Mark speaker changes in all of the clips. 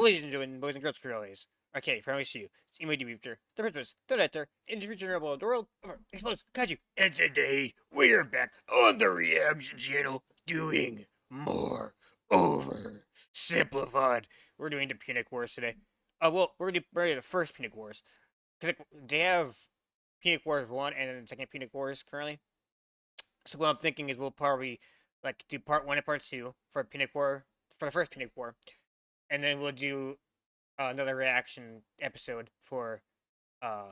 Speaker 1: ladies and gentlemen, boys and girls, girlies. Okay, promise you, it's Emo Debuter, the princess, the letter, in the future of the world, OverExposedKaiju. And today, we're back on the reaction channel doing more OverSimplified. We're doing the Punic Wars today. Well, we're gonna do the first Punic Wars. Because they have Punic Wars 1 and then the second Punic Wars currently. So what I'm thinking is we'll probably like do part 1 and part 2 for Punic War, for the first Punic War. And then we'll do another reaction episode for a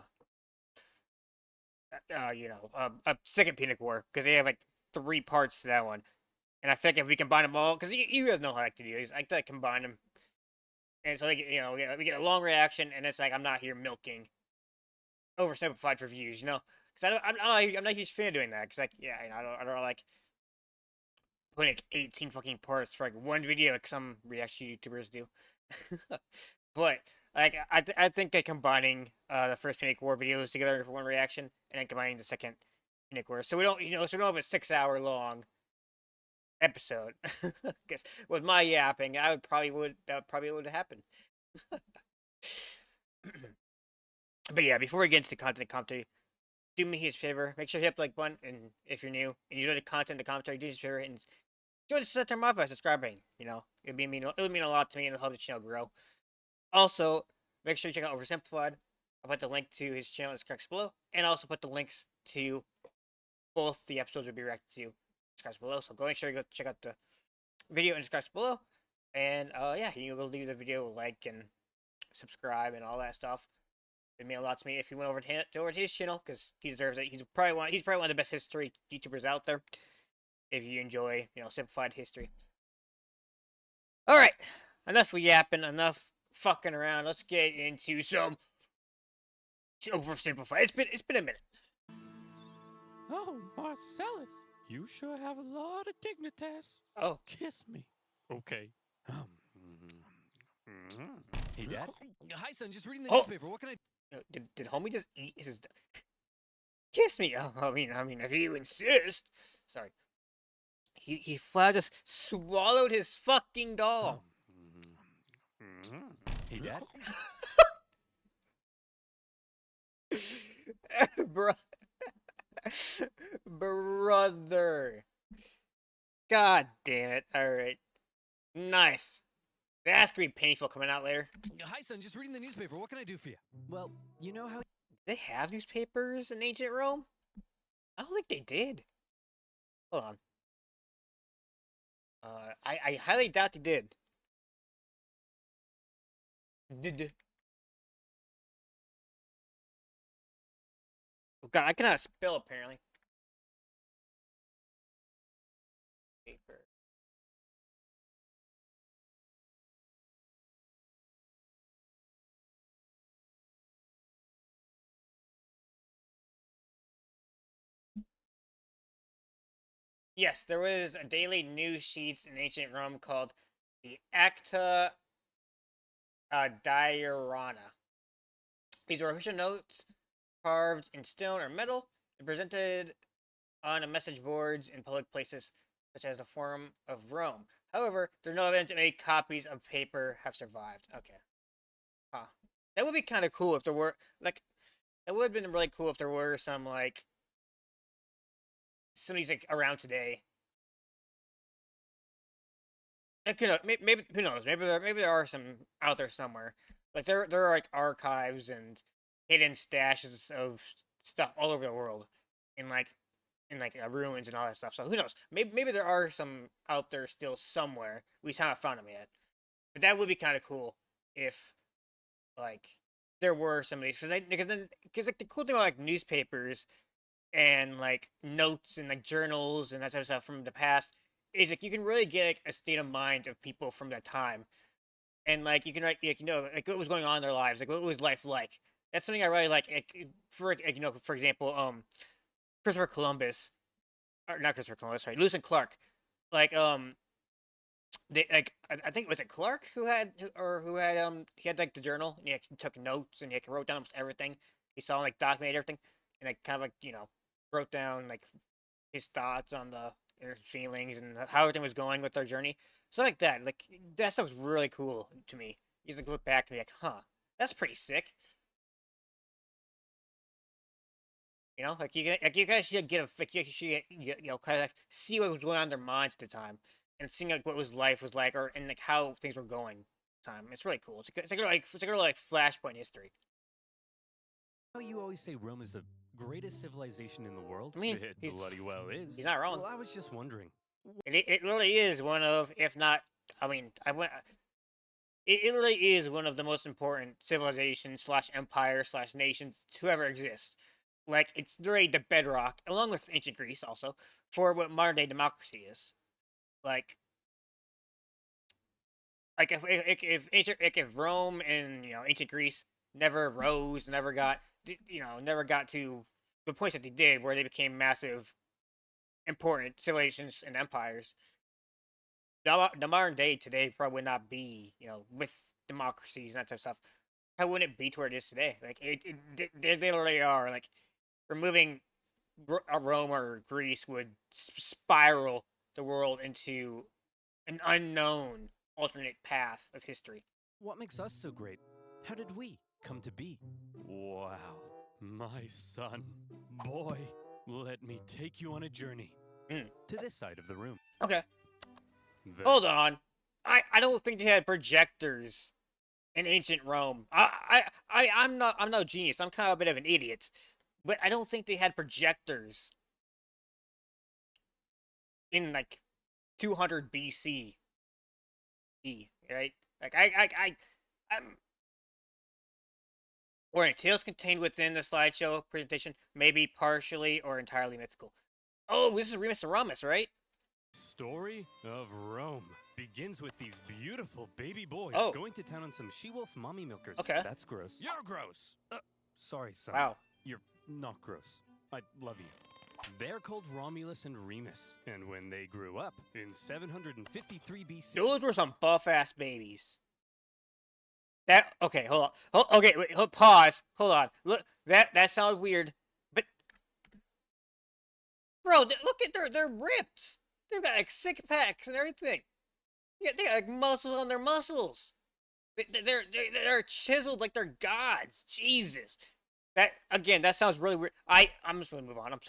Speaker 1: second Punic War, because they have like 3 parts to that one. And I think if we combine them all, because you guys know how I like to do these, I like to combine them, and so like, we get a long reaction, and it's like I'm not here milking oversimplified for views, because I'm not a huge fan of doing that, because I don't like putting like 18 fucking parts for like one video like some reaction YouTubers do. But like I think that combining the first Punic War videos together for one reaction, and then combining the second Punic War, so we don't have a 6-hour long episode. Because with my yapping, that would probably happen. But yeah, before we get into the content commentary, do me his favor, make sure you hit the like button, and if you're new and you enjoy the content, the commentary, do me his favor and join the satire mod by subscribing. It would mean a lot to me, and it'll help the channel grow. Also, make sure you check out Oversimplified. I'll put the link to his channel in the description below, and also put the links to both the episodes we'll be reacting to in the description below. So make sure you go check out the video in the description below, and yeah, you can go leave the video a like and subscribe and all that stuff. It means a lot to me if you went over to his channel, because he deserves it. He's probably one of the best history YouTubers out there. If you enjoy, simplified history. All right, enough yapping, enough fucking around. Let's get into some oversimplified. It's been a minute.
Speaker 2: Oh, Marcellus, you sure have a lot of dignitas.
Speaker 1: Oh,
Speaker 2: Kiss me. Okay. Hey, Dad.
Speaker 3: Hi, son. Just reading the
Speaker 1: Oh.
Speaker 3: newspaper. What can I?
Speaker 1: Did homie just eat his? Kiss me. Oh, I mean, if you insist. Sorry. He flat just swallowed his fucking doll.
Speaker 2: Hey, Dad.
Speaker 1: Brother. God damn it. Alright. Nice. That's gonna be painful coming out later.
Speaker 3: Hi, son. Just reading the newspaper. What can I do for you? Well, you know how.
Speaker 1: Did they have newspapers in ancient Rome? I don't think they did. Hold on. I highly doubt they did. Oh God, I cannot spell apparently. Paper. Yes, there was a daily news sheets in ancient Rome called the Acta Diurana. These were official notes carved in stone or metal and presented on a message boards in public places such as the Forum of Rome. However, there's no evidence that any copies of paper have survived. Okay. Huh. That would be kind of cool if there were, like, that would have been really cool if there were some, like, some of these, like, around today. Maybe who knows? Maybe there are some out there somewhere. Like there are like archives and hidden stashes of stuff all over the world, in like ruins and all that stuff. So who knows? Maybe there are some out there still somewhere. We just haven't found them yet. But that would be kind of cool if like there were some of these, because like the cool thing about like newspapers and like notes and like journals and that type of stuff from the past is like you can really get like a state of mind of people from that time, and like you can write like like what was going on in their lives, like what was life like. That's something I really like for for example, Christopher Columbus, or not Christopher Columbus, sorry, Lewis and Clark, like they like I think was it Clark who had he had like the journal, and he took notes and he wrote down almost everything he saw, and like documented everything, and like kind of like wrote down like his thoughts on their feelings and how everything was going with their journey, stuff like that. Like that stuff was really cool to me. You just like, look back and be like, huh, that's pretty sick. You know, like you guys should get a like you should get, kind of like see what was going on in their minds at the time, and seeing like what was life was like, or and like how things were going. At the time, it's really cool. It's like Flashpoint history.
Speaker 3: Know you always say Rome is the greatest civilization in the world?
Speaker 1: I mean,
Speaker 3: It
Speaker 1: he's
Speaker 3: bloody well is.
Speaker 1: he's not wrong.
Speaker 3: Well, I was just wondering.
Speaker 1: It really is one of, if not, I mean, I went. It really is one of the most important civilizations slash empire slash nations to ever exist. Like it's really the bedrock, along with ancient Greece, also for what modern day democracy is. Like, if Rome and ancient Greece never rose, never got to the points that they did, where they became massive, important civilizations and empires. The modern day today probably would not be, with democracies and that type of stuff. How wouldn't it be to where it is today? Like they literally are like removing Rome or Greece would spiral the world into an unknown alternate path of history.
Speaker 3: What makes us so great? How did we come to be?
Speaker 2: Wow, my son. Boy, let me take you on a journey.
Speaker 3: To this side of the room.
Speaker 1: Okay,
Speaker 2: This-
Speaker 1: hold on. I don't think they had projectors in ancient Rome. I'm no genius. I'm kind of a bit of an idiot, but I don't think they had projectors in like 200 BC. Right? Like I'm. Or in tales contained within the slideshow presentation, maybe partially or entirely mythical. Oh, this is Remus and Ramus, right?
Speaker 2: Story of Rome begins with these beautiful baby boys
Speaker 1: Oh.
Speaker 2: going to town on some she-wolf mommy milkers.
Speaker 1: Okay.
Speaker 3: That's gross.
Speaker 2: You're gross. Sorry, son.
Speaker 1: Wow.
Speaker 2: You're not gross. I love you. They're called Romulus and Remus, and when they grew up in 753 BC,
Speaker 1: Those were some buff ass babies. Okay, hold on. Okay, wait, pause. Hold on. Look, that sounds weird, but bro, look at their ripped. They've got like six packs and everything. Yeah, they got like muscles on their muscles. They're chiseled like they're gods. Jesus. That sounds really weird. I'm just gonna move on.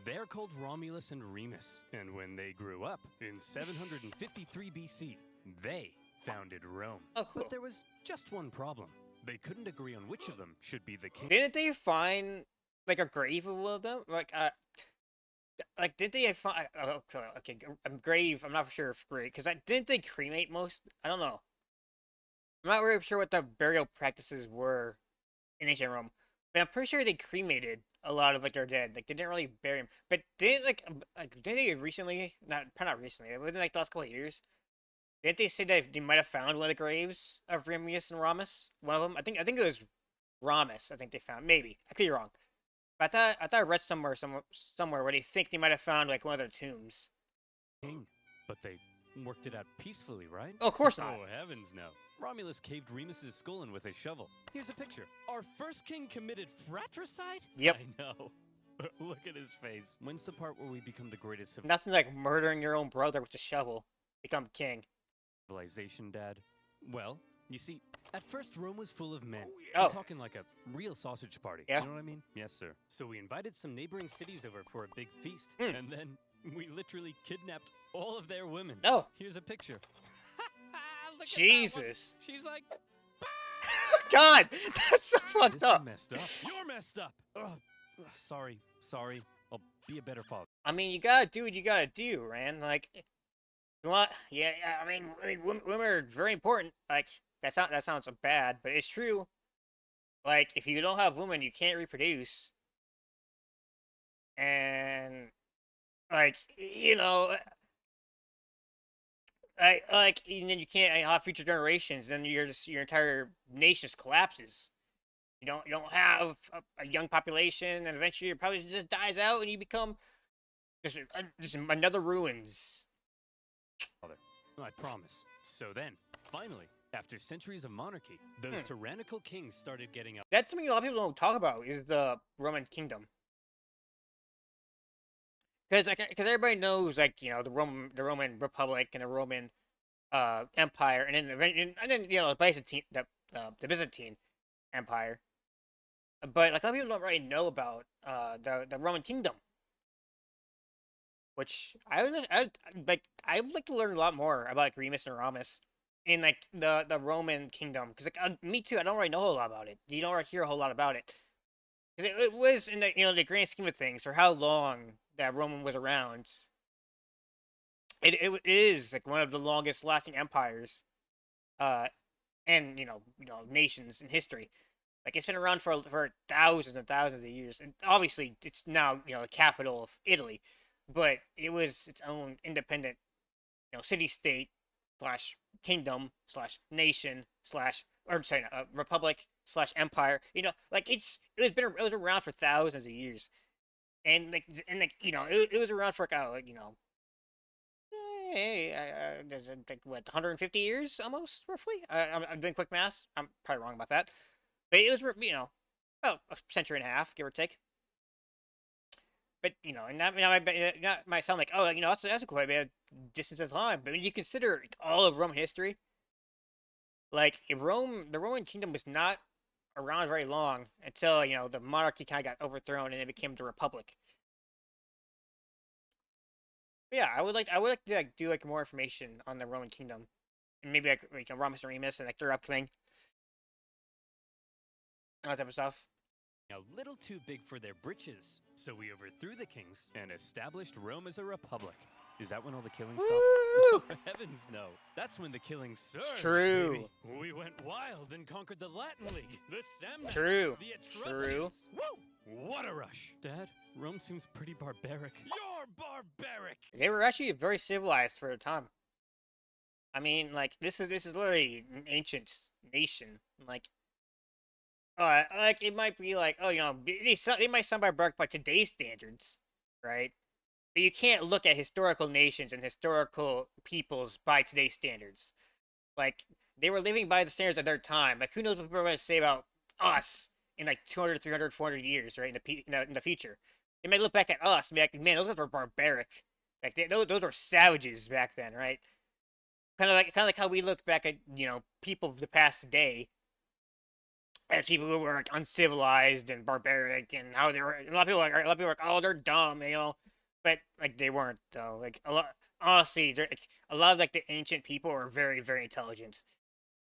Speaker 2: they're called Romulus and Remus, and when they grew up in 753 BC, they founded Rome.
Speaker 1: Oh, cool.
Speaker 3: But there was just one problem.
Speaker 2: They couldn't agree on which of them should be the king.
Speaker 1: Didn't they find like a grave of one of them? Like did they find? Okay, grave. I'm not sure if grave because didn't they cremate most? I don't know. I'm not really sure what the burial practices were in ancient Rome, but I'm pretty sure they cremated a lot of like their dead. Like they didn't really bury them, but didn't didn't they recently? Not recently. Within like the last couple of years, didn't they say that they might have found one of the graves of Remus and Ramus? One of them. I think it was Ramus. I think they found. Maybe I could be wrong. But I thought I read somewhere where they think they might have found like one of their tombs.
Speaker 2: King. But they worked it out peacefully, right?
Speaker 1: Oh, of course not.
Speaker 2: Oh, heavens no. Romulus caved Remus's skull in with a shovel. Here's a picture. Our first king committed fratricide?
Speaker 1: Yep.
Speaker 2: I know. Look at his face.
Speaker 3: When's the part where we become the greatest
Speaker 1: Nothing like murdering your own brother with a shovel. Become king.
Speaker 2: civilization, Dad? Well, you see, at first Rome was full of men.
Speaker 1: Oh.
Speaker 2: I'm talking like a real sausage party.
Speaker 1: Yeah.
Speaker 2: You know what I mean? Yes, sir. So we invited some neighboring cities over for a big feast.
Speaker 1: Hmm.
Speaker 2: And then we literally kidnapped all of their women.
Speaker 1: Oh.
Speaker 2: Here's a picture. Look at that one.
Speaker 1: Jesus.
Speaker 2: She's like,
Speaker 1: God, that's so fucked
Speaker 3: This
Speaker 1: up.
Speaker 3: messed up.
Speaker 2: you're messed up. Ugh. Sorry. I'll be a better father.
Speaker 1: I mean, you gotta do what you gotta do, man. Like, you want? Yeah. I mean, women are very important. Like, that sounds bad, but it's true. Like, if you don't have women, you can't reproduce. And, like, and then you can't have future generations. Then your entire nation just collapses. You don't have a young population, and eventually it probably just dies out, and you become just another ruins.
Speaker 2: I promise. So then, finally, after centuries of monarchy, those tyrannical kings started getting up.
Speaker 1: That's something a lot of people don't talk about is the Roman kingdom. Because everybody knows the Roman Republic and the Roman empire, and then the Byzantine, the Byzantine Empire. But like a lot of people don't really know about the Roman kingdom, which I would like to learn a lot more about like Remus and Ramus in like the Roman kingdom, because like me too, I don't really know a lot about it. You don't really hear a whole lot about it, because it was in the the grand scheme of things for how long that Roman was around. It is like one of the longest lasting empires, uh, and nations in history. Like it's been around for thousands and thousands of years, and obviously it's now the capital of Italy, but it was its own independent city state slash kingdom slash nation slash or sorry republic slash empire. Like it was around for thousands of years, and like it was around for like hey, like what 150 years almost roughly. I'm doing quick math. I'm probably wrong about that, but it was about a century and a half, give or take. But and that might sound like, oh, that's a quite a bit of distance of time. But when you consider like, all of Roman history, like the Roman kingdom was not around very long until the monarchy kind of got overthrown and it became the republic. But yeah, I would like to like do like more information on the Roman kingdom, and maybe like Romulus and Remus and like their upcoming all that type of stuff.
Speaker 3: A little too big for their britches, so we overthrew the kings and established Rome as a republic. Is that when all the killing stopped?
Speaker 1: Woo!
Speaker 3: Heavens no. That's when the killing surged.
Speaker 1: True.
Speaker 3: Baby. We went wild and conquered the Latin League, the Samnites,
Speaker 1: True.
Speaker 3: the Etruscans.
Speaker 1: True.
Speaker 3: Woo! What a rush. Dad, Rome seems pretty barbaric. You're barbaric!
Speaker 1: They were actually very civilized for the time. I mean, like this is literally an ancient nation. Like it might be like, oh, they might sound barbaric by today's standards, right? But you can't look at historical nations and historical peoples by today's standards. Like they were living by the standards of their time. Like who knows what people are going to say about us in like 200, 300, 400 years, right? In the future, they may look back at us and be like, man, those guys were barbaric. Like those were savages back then, right? Kind of like how we look back at people of the past today as people who were like uncivilized and barbaric, and how they were. A lot of people are like, oh, they're dumb, but like they weren't though. Like a lot, honestly, like, a lot of like the ancient people are very, very intelligent,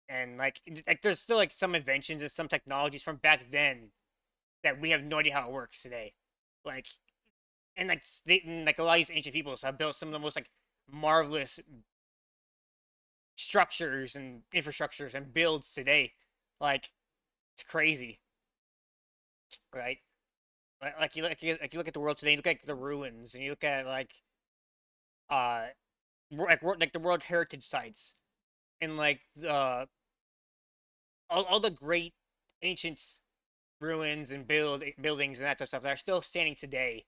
Speaker 1: and like there's still like some inventions and some technologies from back then that we have no idea how it works today. Like and like a lot of these ancient peoples have built some of the most like marvelous structures and infrastructures and builds today. Like it's crazy, right? Like you look at the world today, you look at the ruins, and you look at uh like the World Heritage sites, and like the all the great ancient ruins and buildings and that type of stuff that are still standing today.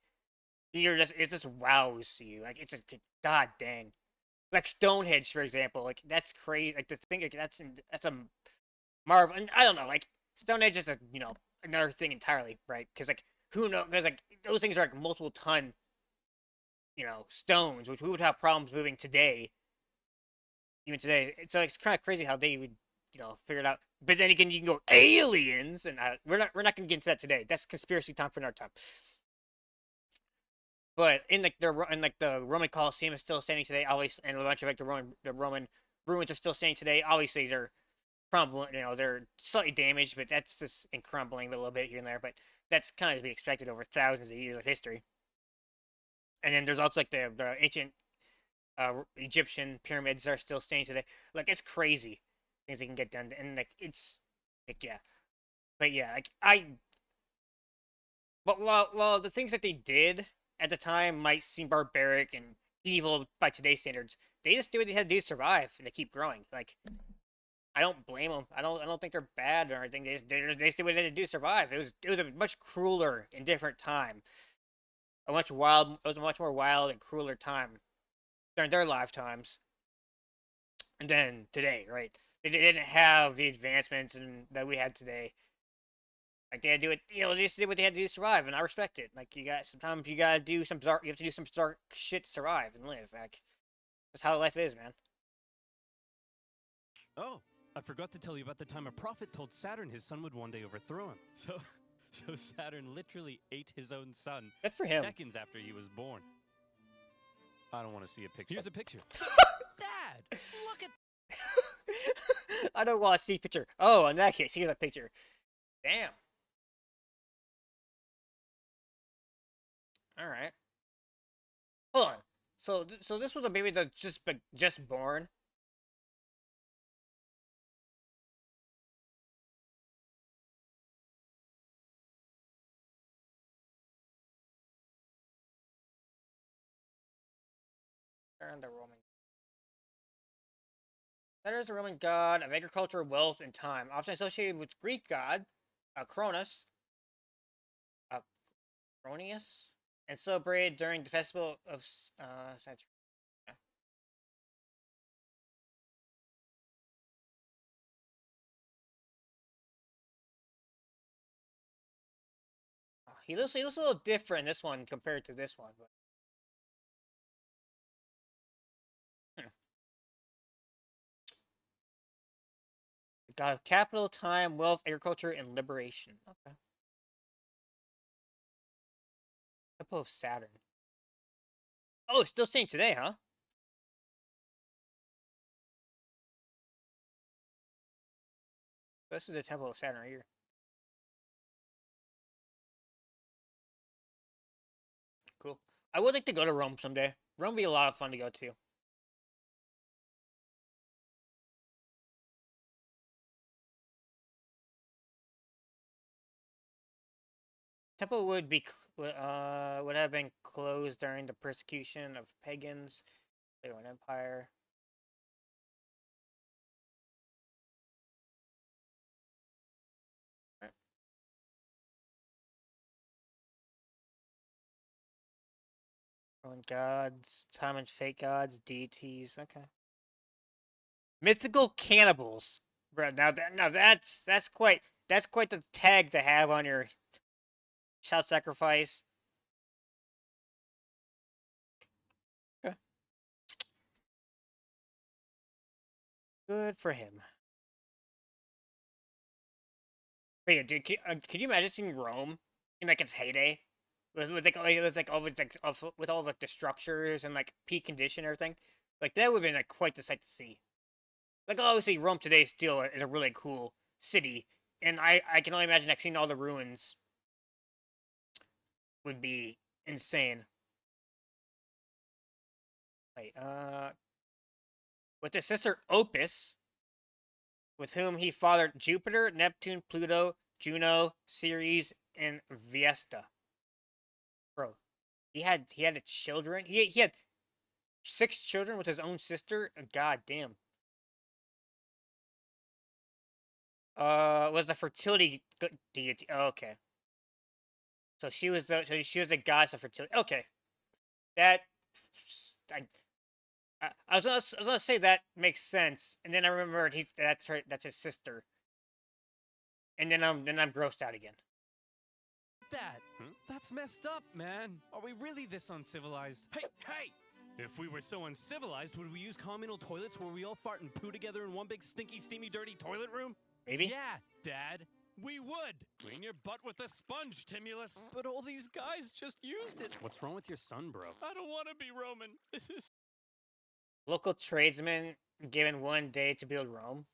Speaker 1: It just wows you. Like it's a god dang. Like Stonehenge, for example, like that's crazy. Like to think like that's a marvel. And I don't know, like Stonehenge is another thing entirely, right? Because like who knows? Because like those things are like multiple ton, stones, which we would have problems moving today, even today. So it's kind of crazy how they would, figure it out. But then again, you can go aliens, and we're not gonna get into that today. That's conspiracy time for another time. But in the Roman Colosseum is still standing today, always, and a bunch of like the Roman ruins are still standing today. Obviously, they're crumbling. They're slightly damaged, but that's just in crumbling a little bit here and there. But that's kind of to be expected over thousands of years of history. And then there's also like the ancient Egyptian pyramids are still standing today. Like it's crazy things they can get done, and like it's like yeah, but yeah, like but while the things that they did at the time might seem barbaric and evil by today's standards, they just do what they had to do to survive and to keep growing. Like I don't blame them. I don't think they're bad or anything. They just did what they had to do to survive. It was a much crueler and different time. It was a much more wild and crueler time during their lifetimes. And then today, right? They didn't have the advancements that we had today. Like they had to do it, they just did what they had to do to survive, and I respect it. Like sometimes you gotta do some dark, you have to do some dark shit to survive and live. Like that's how life is, man.
Speaker 2: Oh, I forgot to tell you about the time a prophet told Saturn his son would one day overthrow him. So Saturn literally ate his own son
Speaker 1: Good for him.
Speaker 2: seconds after he was born. I don't want to see a picture. Here's a picture. Dad, look at.
Speaker 1: I don't want to see picture. Oh, in that case, here's a picture. Damn. All right. Hold on. So this was a baby that just born. And the Roman. Saturn is a Roman god of agriculture, wealth, and time, often associated with Greek god Cronus, Cronius, and celebrated during the festival of Saturn. He looks a little different in this one compared to this one, but god of capital, time, wealth, agriculture, and liberation. Okay. Temple of Saturn. Oh, it's still saying today, huh? This is the Temple of Saturn right here. Cool. I would like to go to Rome someday. Rome would be a lot of fun to go to. Temple would have been closed during the persecution of pagans, the Roman Empire. Roman gods, time and fate gods, deities. Okay. Mythical cannibals, bro. Now that's quite the tag to have on your child sacrifice. Okay. Good for him. But yeah, dude, could you imagine seeing Rome in like its heyday, with all like the structures and like peak condition and everything? Like that would have been like quite the sight to see. Like obviously Rome today still is a really cool city, and I can only imagine like seeing all the ruins would be insane. Wait, with his sister Opis, with whom he fathered Jupiter, Neptune, Pluto, Juno, Ceres, and Vesta. Bro, he had children. He had 6 children with his own sister. God damn. Was the fertility deity? Oh, okay. So she was the goddess of fertility. Okay, that I was gonna say that makes sense, and then I remembered that's his sister, and then I'm grossed out again.
Speaker 2: That? That's messed up, man. Are we really this uncivilized? Hey! If we were so uncivilized, would we use communal toilets where we all fart and poo together in one big stinky, steamy, dirty toilet room?
Speaker 1: Maybe.
Speaker 2: Yeah, Dad. We would. Clean your butt with a sponge, Timulus. But all these guys just used it. What's wrong with your son, bro? I don't want to be Roman. This is...
Speaker 1: Local tradesmen given 1 day to build Rome.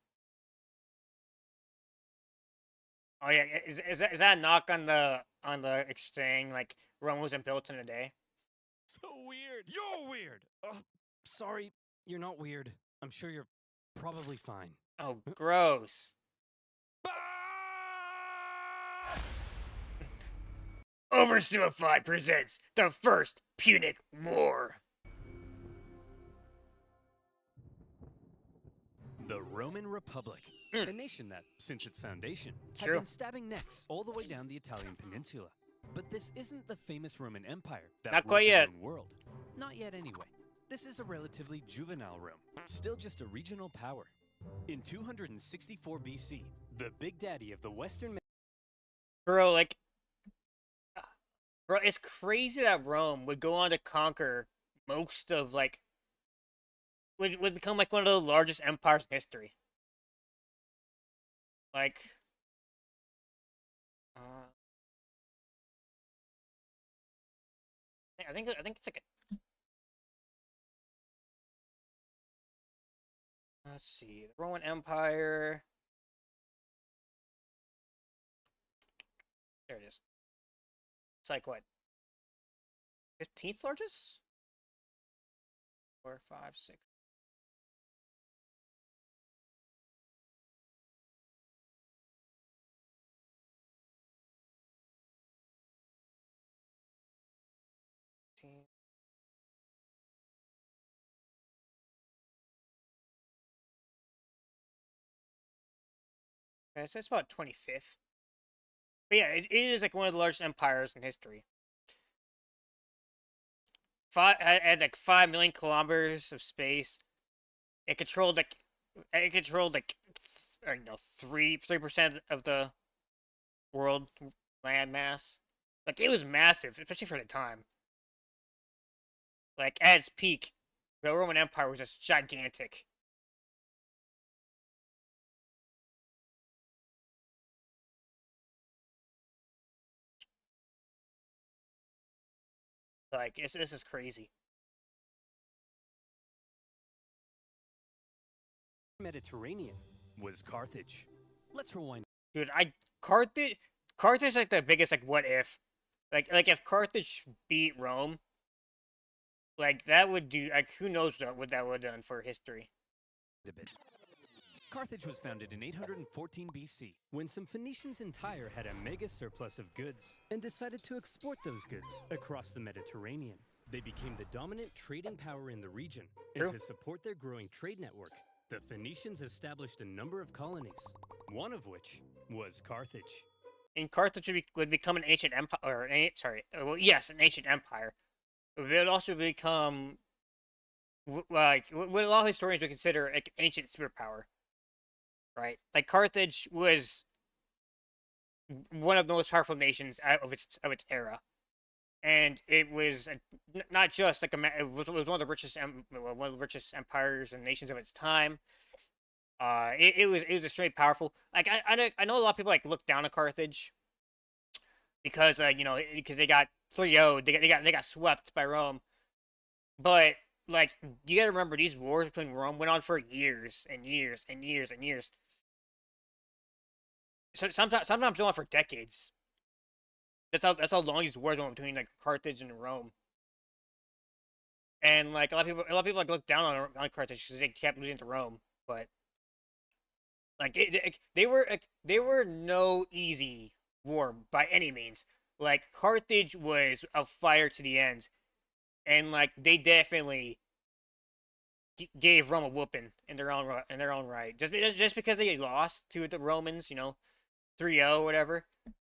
Speaker 1: Oh yeah, is that a knock on the saying like Rome wasn't built in a day?
Speaker 2: So weird. You're weird. Sorry, you're not weird. I'm sure you're probably fine.
Speaker 1: Oh, gross. OverSimplified presents the first Punic War.
Speaker 2: The Roman Republic, a nation that, since its foundation,
Speaker 1: True.
Speaker 2: had been stabbing necks all the way down the Italian peninsula. But this isn't the famous Roman Empire that
Speaker 1: Not
Speaker 2: ruled
Speaker 1: quite
Speaker 2: the
Speaker 1: yet.
Speaker 2: known world. Not yet, anyway. This is a relatively juvenile Rome, still just a regional power. In 264 BC, the big daddy of the Western...
Speaker 1: Bro, like... Bro, it's crazy that Rome would go on to conquer most of, like... Would become, like, one of the largest empires in history. Like, I think it's like let's see, the Roman Empire. There it is. It's like what, 15th largest? 4, 5, 6. Okay, so it's about 25th. But yeah, it is like one of the largest empires in history. Had like 5 million kilometers of space. It controlled like I don't know, 3% of the world land mass. Like it was massive, especially for the time. Like at its peak, the Roman Empire was just gigantic. Like this is crazy.
Speaker 3: Mediterranean was Carthage. Let's rewind.
Speaker 1: Dude, Carthage is like the biggest like what if. Like if Carthage beat Rome, like that would do like who knows what that would have done for history.
Speaker 3: A bit. Carthage was founded in 814 BC when some Phoenicians in Tyre had a mega surplus of goods and decided to export those goods across the Mediterranean. They became the dominant trading power in the region,
Speaker 1: True.
Speaker 3: and to support their growing trade network, the Phoenicians established a number of colonies, one of which was Carthage.
Speaker 1: And Carthage would become an ancient empire, well, yes, an ancient empire. It would also become like what a lot of historians would consider like ancient superpower. Right, like Carthage was one of the most powerful nations out of its era, and it was not just like it was one of the richest empires and nations of its time. It was extremely powerful. Like I know a lot of people like look down on Carthage because because they got 3-0, they got swept by Rome. But like you gotta remember, these wars between Rome went on for years and years and years and years. So sometimes they went on for decades. That's how long these wars went between like Carthage and Rome. And like a lot of people like look down on Carthage because they kept losing to Rome. But like they were no easy war by any means. Like Carthage was a fire to the end, and like they definitely gave Rome a whooping in their own right. Just because they lost to the Romans, 3-0 whatever.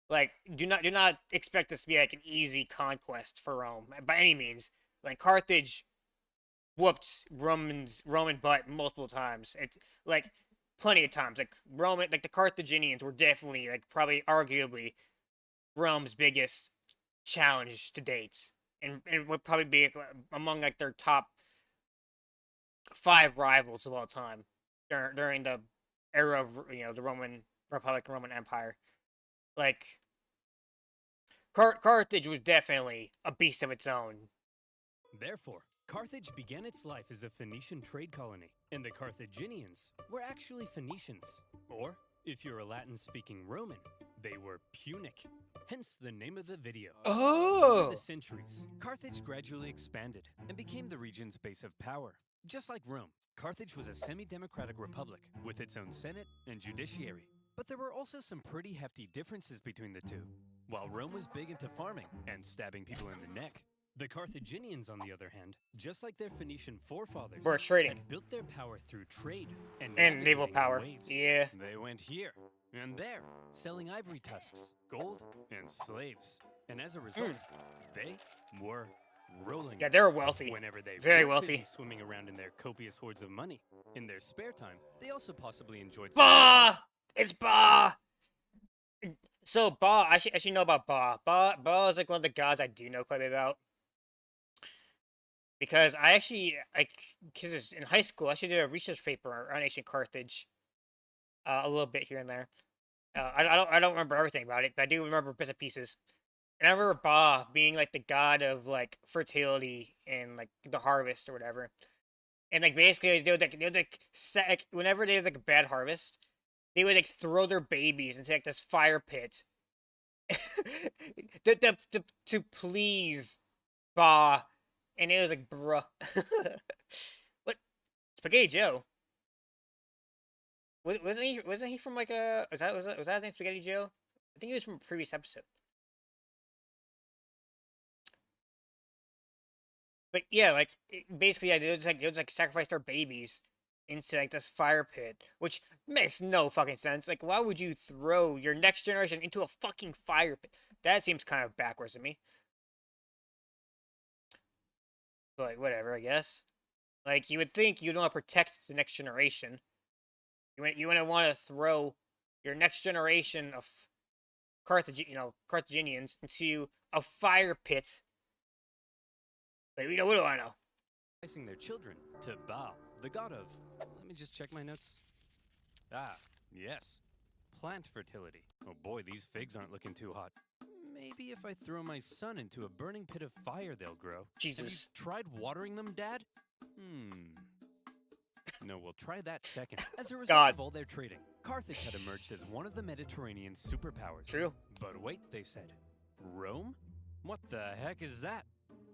Speaker 1: Like do not expect this to be like an easy conquest for Rome by any means. Like Carthage whooped Roman butt multiple times. It's like plenty of times. Like the Carthaginians were definitely like probably arguably Rome's biggest challenge to date, and would probably be among like their top 5 rivals of all time during the era of the Roman Republic, Roman Empire. Like Carthage was definitely a beast of its own.
Speaker 3: Therefore, Carthage began its life as a Phoenician trade colony, and the Carthaginians were actually Phoenicians. Or, if you're a Latin-speaking Roman, they were Punic, hence the name of the video. Over the centuries, Carthage gradually expanded and became the region's base of power. Just like Rome, Carthage was a semi-democratic republic with its own senate and judiciary. But there were also some pretty hefty differences between the two. While Rome was big into farming and stabbing people in the neck, the Carthaginians, on the other hand, just like their Phoenician forefathers,
Speaker 1: were trading
Speaker 3: had built their power through trade and
Speaker 1: naval
Speaker 3: navigating the
Speaker 1: power.
Speaker 3: waves.
Speaker 1: Yeah.
Speaker 3: They went here and there, selling ivory tusks, gold, and slaves. And as a result, they were rolling.
Speaker 1: Yeah, they were wealthy.
Speaker 3: Whenever they
Speaker 1: Very
Speaker 3: weren't
Speaker 1: wealthy.
Speaker 3: busy swimming around in their copious hordes of money. In their spare time, they also possibly enjoyed.
Speaker 1: Bah! It's Bah! So Bah, I should know about Bah. Bah is like one of the gods I do know quite a bit about. Because because in high school, I actually did a research paper on ancient Carthage. A little bit here and there. I don't remember everything about it, but I do remember bits and pieces. And I remember Ba being like the god of like fertility and like the harvest or whatever. And like basically they would like set, like, whenever they had like a bad harvest, they would like throw their babies into like this fire pit to please Ba. And it was like, bruh. What? Spaghetti Joe? Wasn't he from like a was that his name Spaghetti Joe? I think he was from a previous episode. But yeah, like basically, yeah, they would like sacrifice their babies into like this fire pit, which makes no fucking sense. Like, why would you throw your next generation into a fucking fire pit? That seems kind of backwards to me. But whatever, I guess. Like, you would think you'd want to protect the next generation. You wouldn't want to throw your next generation of Carthaginians into a fire pit. Like, what do I know?
Speaker 3: Sacrificing their children to Ba, the god of. Let me just check my notes. Ah, yes. Plant fertility. Oh boy, these figs aren't looking too hot. Maybe if I throw my son into a burning pit of fire, they'll grow.
Speaker 1: Jesus.
Speaker 3: Have you tried watering them, Dad? No, we'll try that second. As a result
Speaker 1: God.
Speaker 3: of all their trading, Carthage had emerged as one of the Mediterranean's superpowers.
Speaker 1: True.
Speaker 3: But wait, they said. Rome? What the heck is that?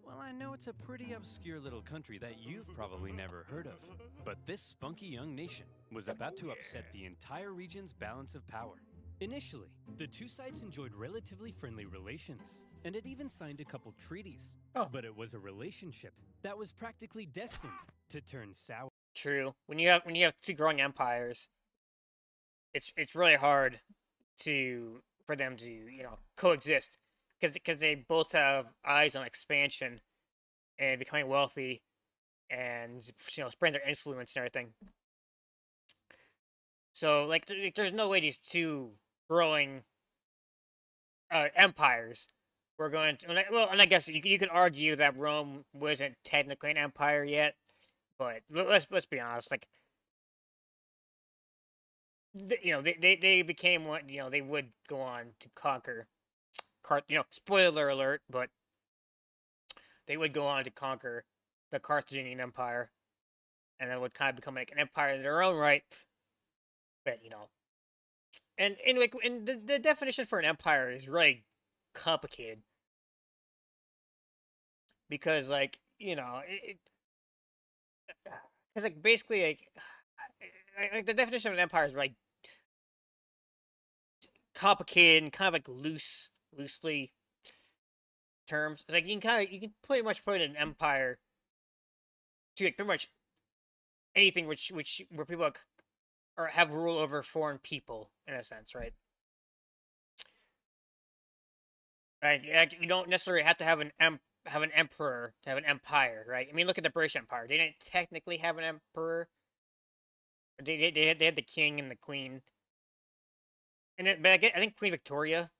Speaker 3: Well, I know it's a pretty obscure little country that you've probably never heard of. But this spunky young nation was about to upset the entire region's balance of power. Initially, the two sides enjoyed relatively friendly relations, and had even signed a couple treaties.
Speaker 1: Oh.
Speaker 3: But it was a relationship that was practically destined to turn sour.
Speaker 1: True. When you have two growing empires, it's really hard for them to coexist because they both have eyes on expansion and becoming wealthy and spreading their influence and everything. So like there's no way these two growing empires were going to and I guess you could argue that Rome wasn't technically an empire yet, but let's be honest, like they became what they would go on to conquer. Spoiler alert, but they would go on to conquer the Carthaginian Empire, and then would kind of become like an empire in their own right. But and the definition for an empire is really complicated because because like basically like the definition of an empire is like complicated and kind of like loosely terms. Like you can pretty much put an empire to like pretty much anything where people have rule over foreign people in a sense, right? Like you don't necessarily have to have an emperor to have an empire, right? I mean, look at the British Empire. They didn't technically have an emperor. They had the king and the queen, but I think Queen Victoria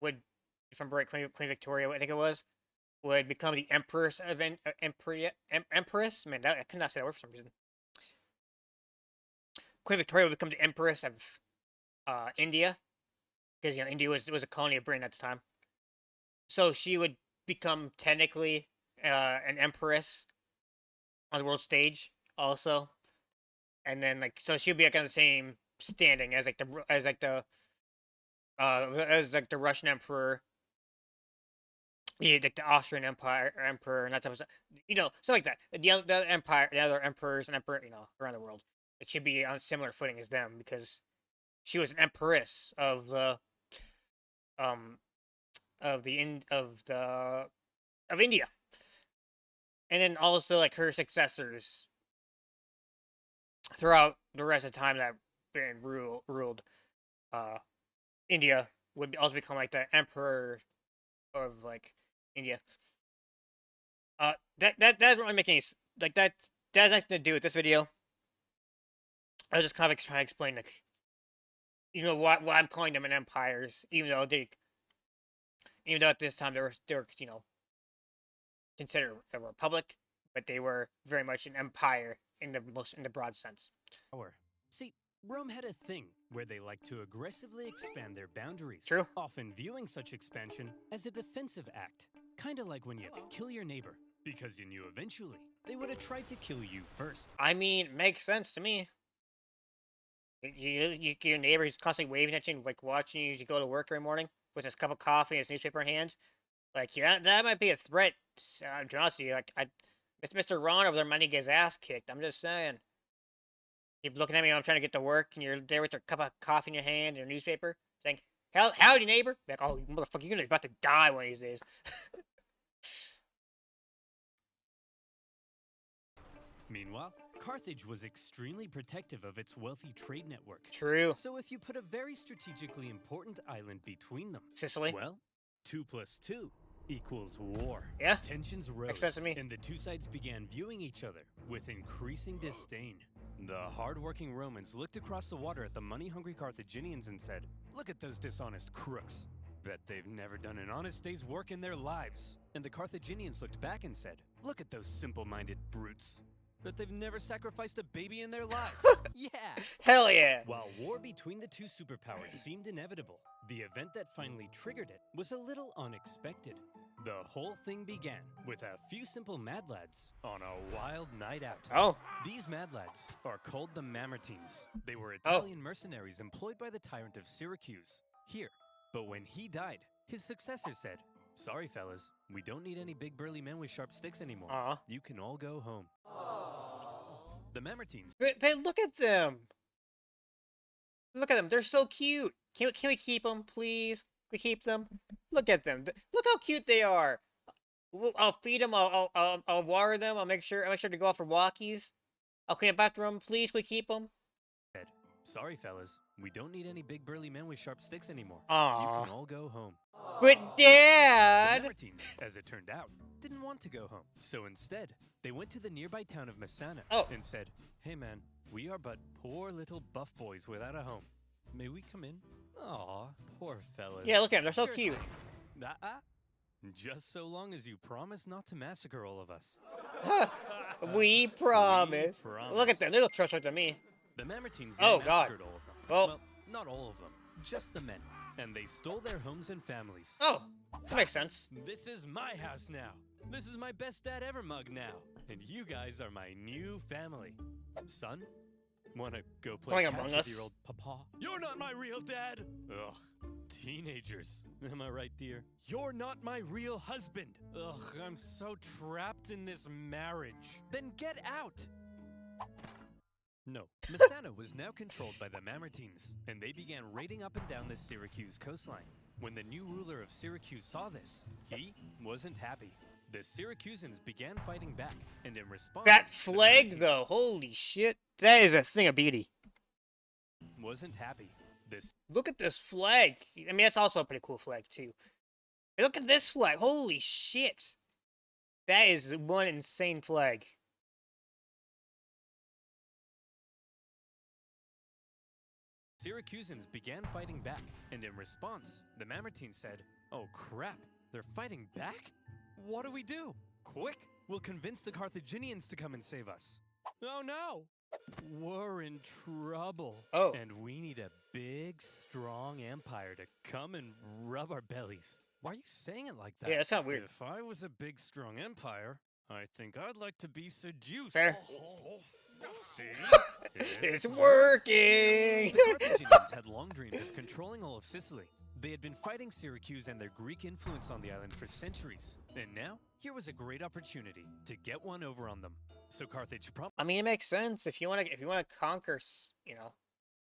Speaker 1: would, if I'm right, Queen Victoria, I think it was, would become the empress of empress. Man, I could not say that word for some reason. Queen Victoria would become the empress of India, because India was a colony of Britain at the time. So she would become technically an empress on the world stage also, and then so she'd be like on the same standing as the Russian emperor, like the Austrian emperor, and that type of stuff. Stuff like that. The other emperors and emperor, around the world, it should be on a similar footing as them because she was an empress of the of India, and then also like her successors throughout the rest of the time that Britain ruled India would also become like the emperor of like India. That doesn't really make any like that has nothing to do with this video. I was just kind of trying to explain like why I'm calling them an empires, even though at this time they were considered a republic, but they were very much an empire in the broad sense.
Speaker 3: See, Rome had a thing where they liked to aggressively expand their boundaries,
Speaker 1: True.
Speaker 3: often viewing such expansion as a defensive act, kinda like when you kill your neighbor, because you knew eventually they would have tried to kill you first.
Speaker 1: I mean, makes sense to me. Your neighbor who's constantly waving at you and like watching you as you go to work every morning with his cup of coffee and his newspaper in hand. Like, yeah, that might be a threat. To be honest with you, like, Mr. Ron over there might get his ass kicked. I'm just saying. Keep looking at me when I'm trying to get to work, and you're there with your cup of coffee in your hand and your newspaper, saying, "Howdy, neighbor." Like, oh, you motherfucker, you're about to die one of these days.
Speaker 3: Meanwhile, Carthage was extremely protective of its wealthy trade network.
Speaker 1: True.
Speaker 3: So if you put a very strategically important island between them,
Speaker 1: Sicily.
Speaker 3: well, 2 + 2 equals war.
Speaker 1: Yeah.
Speaker 3: Tensions rose,
Speaker 1: Makes sense to me.
Speaker 3: and the two sides began viewing each other with increasing disdain. The hard-working Romans looked across the water at the money-hungry Carthaginians and said, "Look at those dishonest crooks. Bet they've never done an honest day's work in their lives." And the Carthaginians looked back and said, "Look at those simple-minded brutes. Bet they've never sacrificed a baby in their life." Yeah!
Speaker 1: Hell yeah.
Speaker 3: While war between the two superpowers seemed inevitable, the event that finally triggered it was a little unexpected. The whole thing began with a few simple mad lads on a wild night out.
Speaker 1: Oh.
Speaker 3: These mad lads are called the Mamertines. They were Italian mercenaries employed by the tyrant of Syracuse, here. But when he died, his successor said, "Sorry, fellas, we don't need any big burly men with sharp sticks anymore.
Speaker 1: Aw.
Speaker 3: You can all go home." The Mamertines.
Speaker 1: But look at them. Look at them. They're so cute. Can we keep them, please? Can we keep them? Look at them. Look how cute they are. I'll feed them. I'll water them. I'll make sure to go out for walkies. I'll clean up after them. Please, can we keep them?
Speaker 3: "Sorry, fellas, we don't need any big burly men with sharp sticks anymore.
Speaker 1: Aw.
Speaker 3: You can all go home."
Speaker 1: But
Speaker 3: The
Speaker 1: Dad.
Speaker 3: Mamertines, as it turned out, didn't want to go home. So instead, they went to the nearby town of Messana and said, "Hey man, we are but poor little buff boys without a home. May we come in?" Aw, poor fellas.
Speaker 1: Yeah, look at them. They're so
Speaker 3: Sure
Speaker 1: cute.
Speaker 3: thing. Just so long as you promise not to massacre all of us.
Speaker 1: We promise.
Speaker 3: promise.
Speaker 1: Look at them. They look just like to me.
Speaker 3: The Mamertines
Speaker 1: Oh, God.
Speaker 3: massacred all of them.
Speaker 1: Well-
Speaker 3: not all of them, just the men. And they stole their homes and families.
Speaker 1: Oh, that makes sense.
Speaker 3: "This is my house now. This is my best dad ever mug now. And you guys are my new family. Son, wanna go play
Speaker 1: Playing
Speaker 3: catch
Speaker 1: Among
Speaker 3: with
Speaker 1: Us?
Speaker 3: your old papa?" "You're not my real dad." "Ugh, teenagers. Am I right, dear?" "You're not my real husband." "Ugh, I'm so trapped in this marriage." "Then get out." No, Messana was now controlled by the Mamertines, and they began raiding up and down the Syracuse coastline. When the new ruler of Syracuse saw this, he wasn't happy. The Syracusans began fighting back, and in response,
Speaker 1: That
Speaker 3: the
Speaker 1: flag,
Speaker 3: Mamertines
Speaker 1: though. Holy shit. That is a thing of beauty.
Speaker 3: wasn't happy. This
Speaker 1: Look at this flag. I mean, that's also a pretty cool flag, too. Hey, look at this flag. Holy shit. That is one insane flag.
Speaker 3: Syracusans began fighting back, and in response, the Mamertines said, "Oh crap, they're fighting back? What do we do? Quick, we'll convince the Carthaginians to come and save us." "Oh no! We're in trouble.
Speaker 1: Oh.
Speaker 3: And we need a big, strong empire to come and rub our bellies." Why are you saying it like that?
Speaker 1: Yeah, that's kinda weird.
Speaker 3: "If I was a big, strong empire, I think I'd like to be seduced."
Speaker 1: Fair.
Speaker 3: See?
Speaker 1: It's working!
Speaker 3: The Carthaginians had long dreamed of controlling all of Sicily. They had been fighting Syracuse and their Greek influence on the island for centuries. And now, here was a great opportunity to get one over on them. So Carthage
Speaker 1: I mean, it makes sense. If you want to conquer,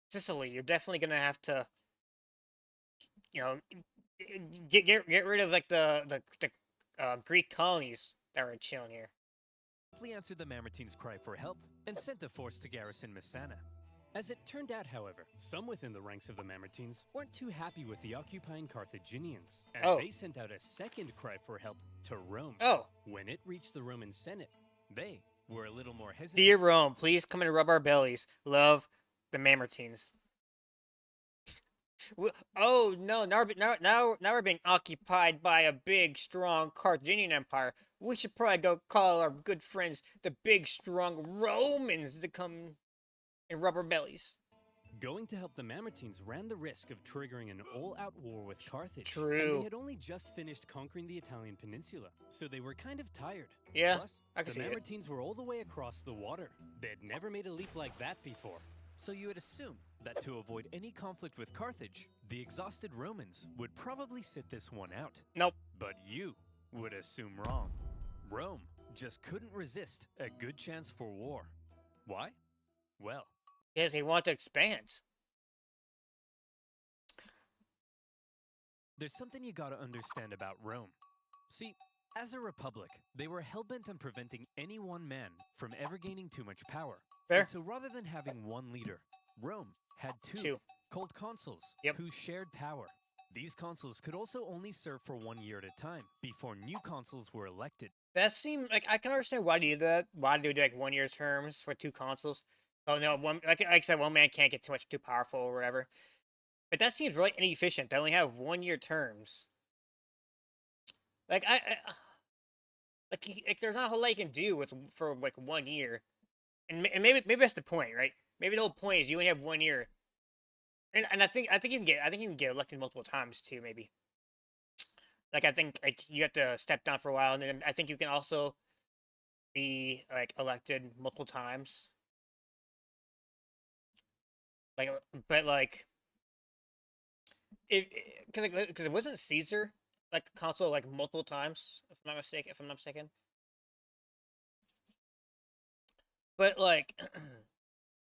Speaker 1: Sicily, you're definitely gonna have to, get rid of like the Greek colonies that were chilling here.
Speaker 3: promptly answered the Mamertines' cry for help and sent a force to garrison Messana. As it turned out, however, some within the ranks of the Mamertines weren't too happy with the occupying Carthaginians, and they sent out a second cry for help to Rome.
Speaker 1: Oh.
Speaker 3: When it reached the Roman Senate, they were a little more hesitant.
Speaker 1: Dear Rome, please come and rub our bellies. Love, the Mamertines. Oh no! Now we're being occupied by a big, strong Carthaginian empire. We should probably go call our good friends, the big, strong Romans, to come and rub our bellies.
Speaker 3: Going to help the Mamertines ran the risk of triggering an all-out war with Carthage. And
Speaker 1: True.
Speaker 3: they had only just finished conquering the Italian peninsula, so they were kind of tired.
Speaker 1: Yeah,
Speaker 3: Plus,
Speaker 1: I can
Speaker 3: the
Speaker 1: see it.
Speaker 3: Mamertines were all the way across the water. They had never made a leap like that before. So you would assume that to avoid any conflict with Carthage, the exhausted Romans would probably sit this one out.
Speaker 1: Nope.
Speaker 3: But you would assume wrong. Rome just couldn't resist a good chance for war. Why? Well,
Speaker 1: Because they want to expand.
Speaker 3: there's something you gotta understand about Rome. See, as a republic, they were hell-bent on preventing any one man from ever gaining too much power.
Speaker 1: Fair.
Speaker 3: And so rather than having one leader, Rome had two,
Speaker 1: Two.
Speaker 3: called consuls,
Speaker 1: Yep.
Speaker 3: who shared power. These consuls could also only serve for 1 year at a time before new consuls were elected.
Speaker 1: That seemed like I can understand why they did that. Why do like 1 year terms for 2 consoles? Oh no, one like I said, one man can't get too powerful or whatever. But that seems really inefficient. They only have 1 year terms. Like like there's not a whole lot you can do for like 1 year, and maybe that's the point, right? Maybe the whole point is you only have 1 year, and I think you can get elected multiple times too. Maybe like I think like you have to step down for a while, and then I think you can also be like elected multiple times. Like, but like because it wasn't Caesar like consul like multiple times, if I'm not mistaken. If I'm not mistaken. But like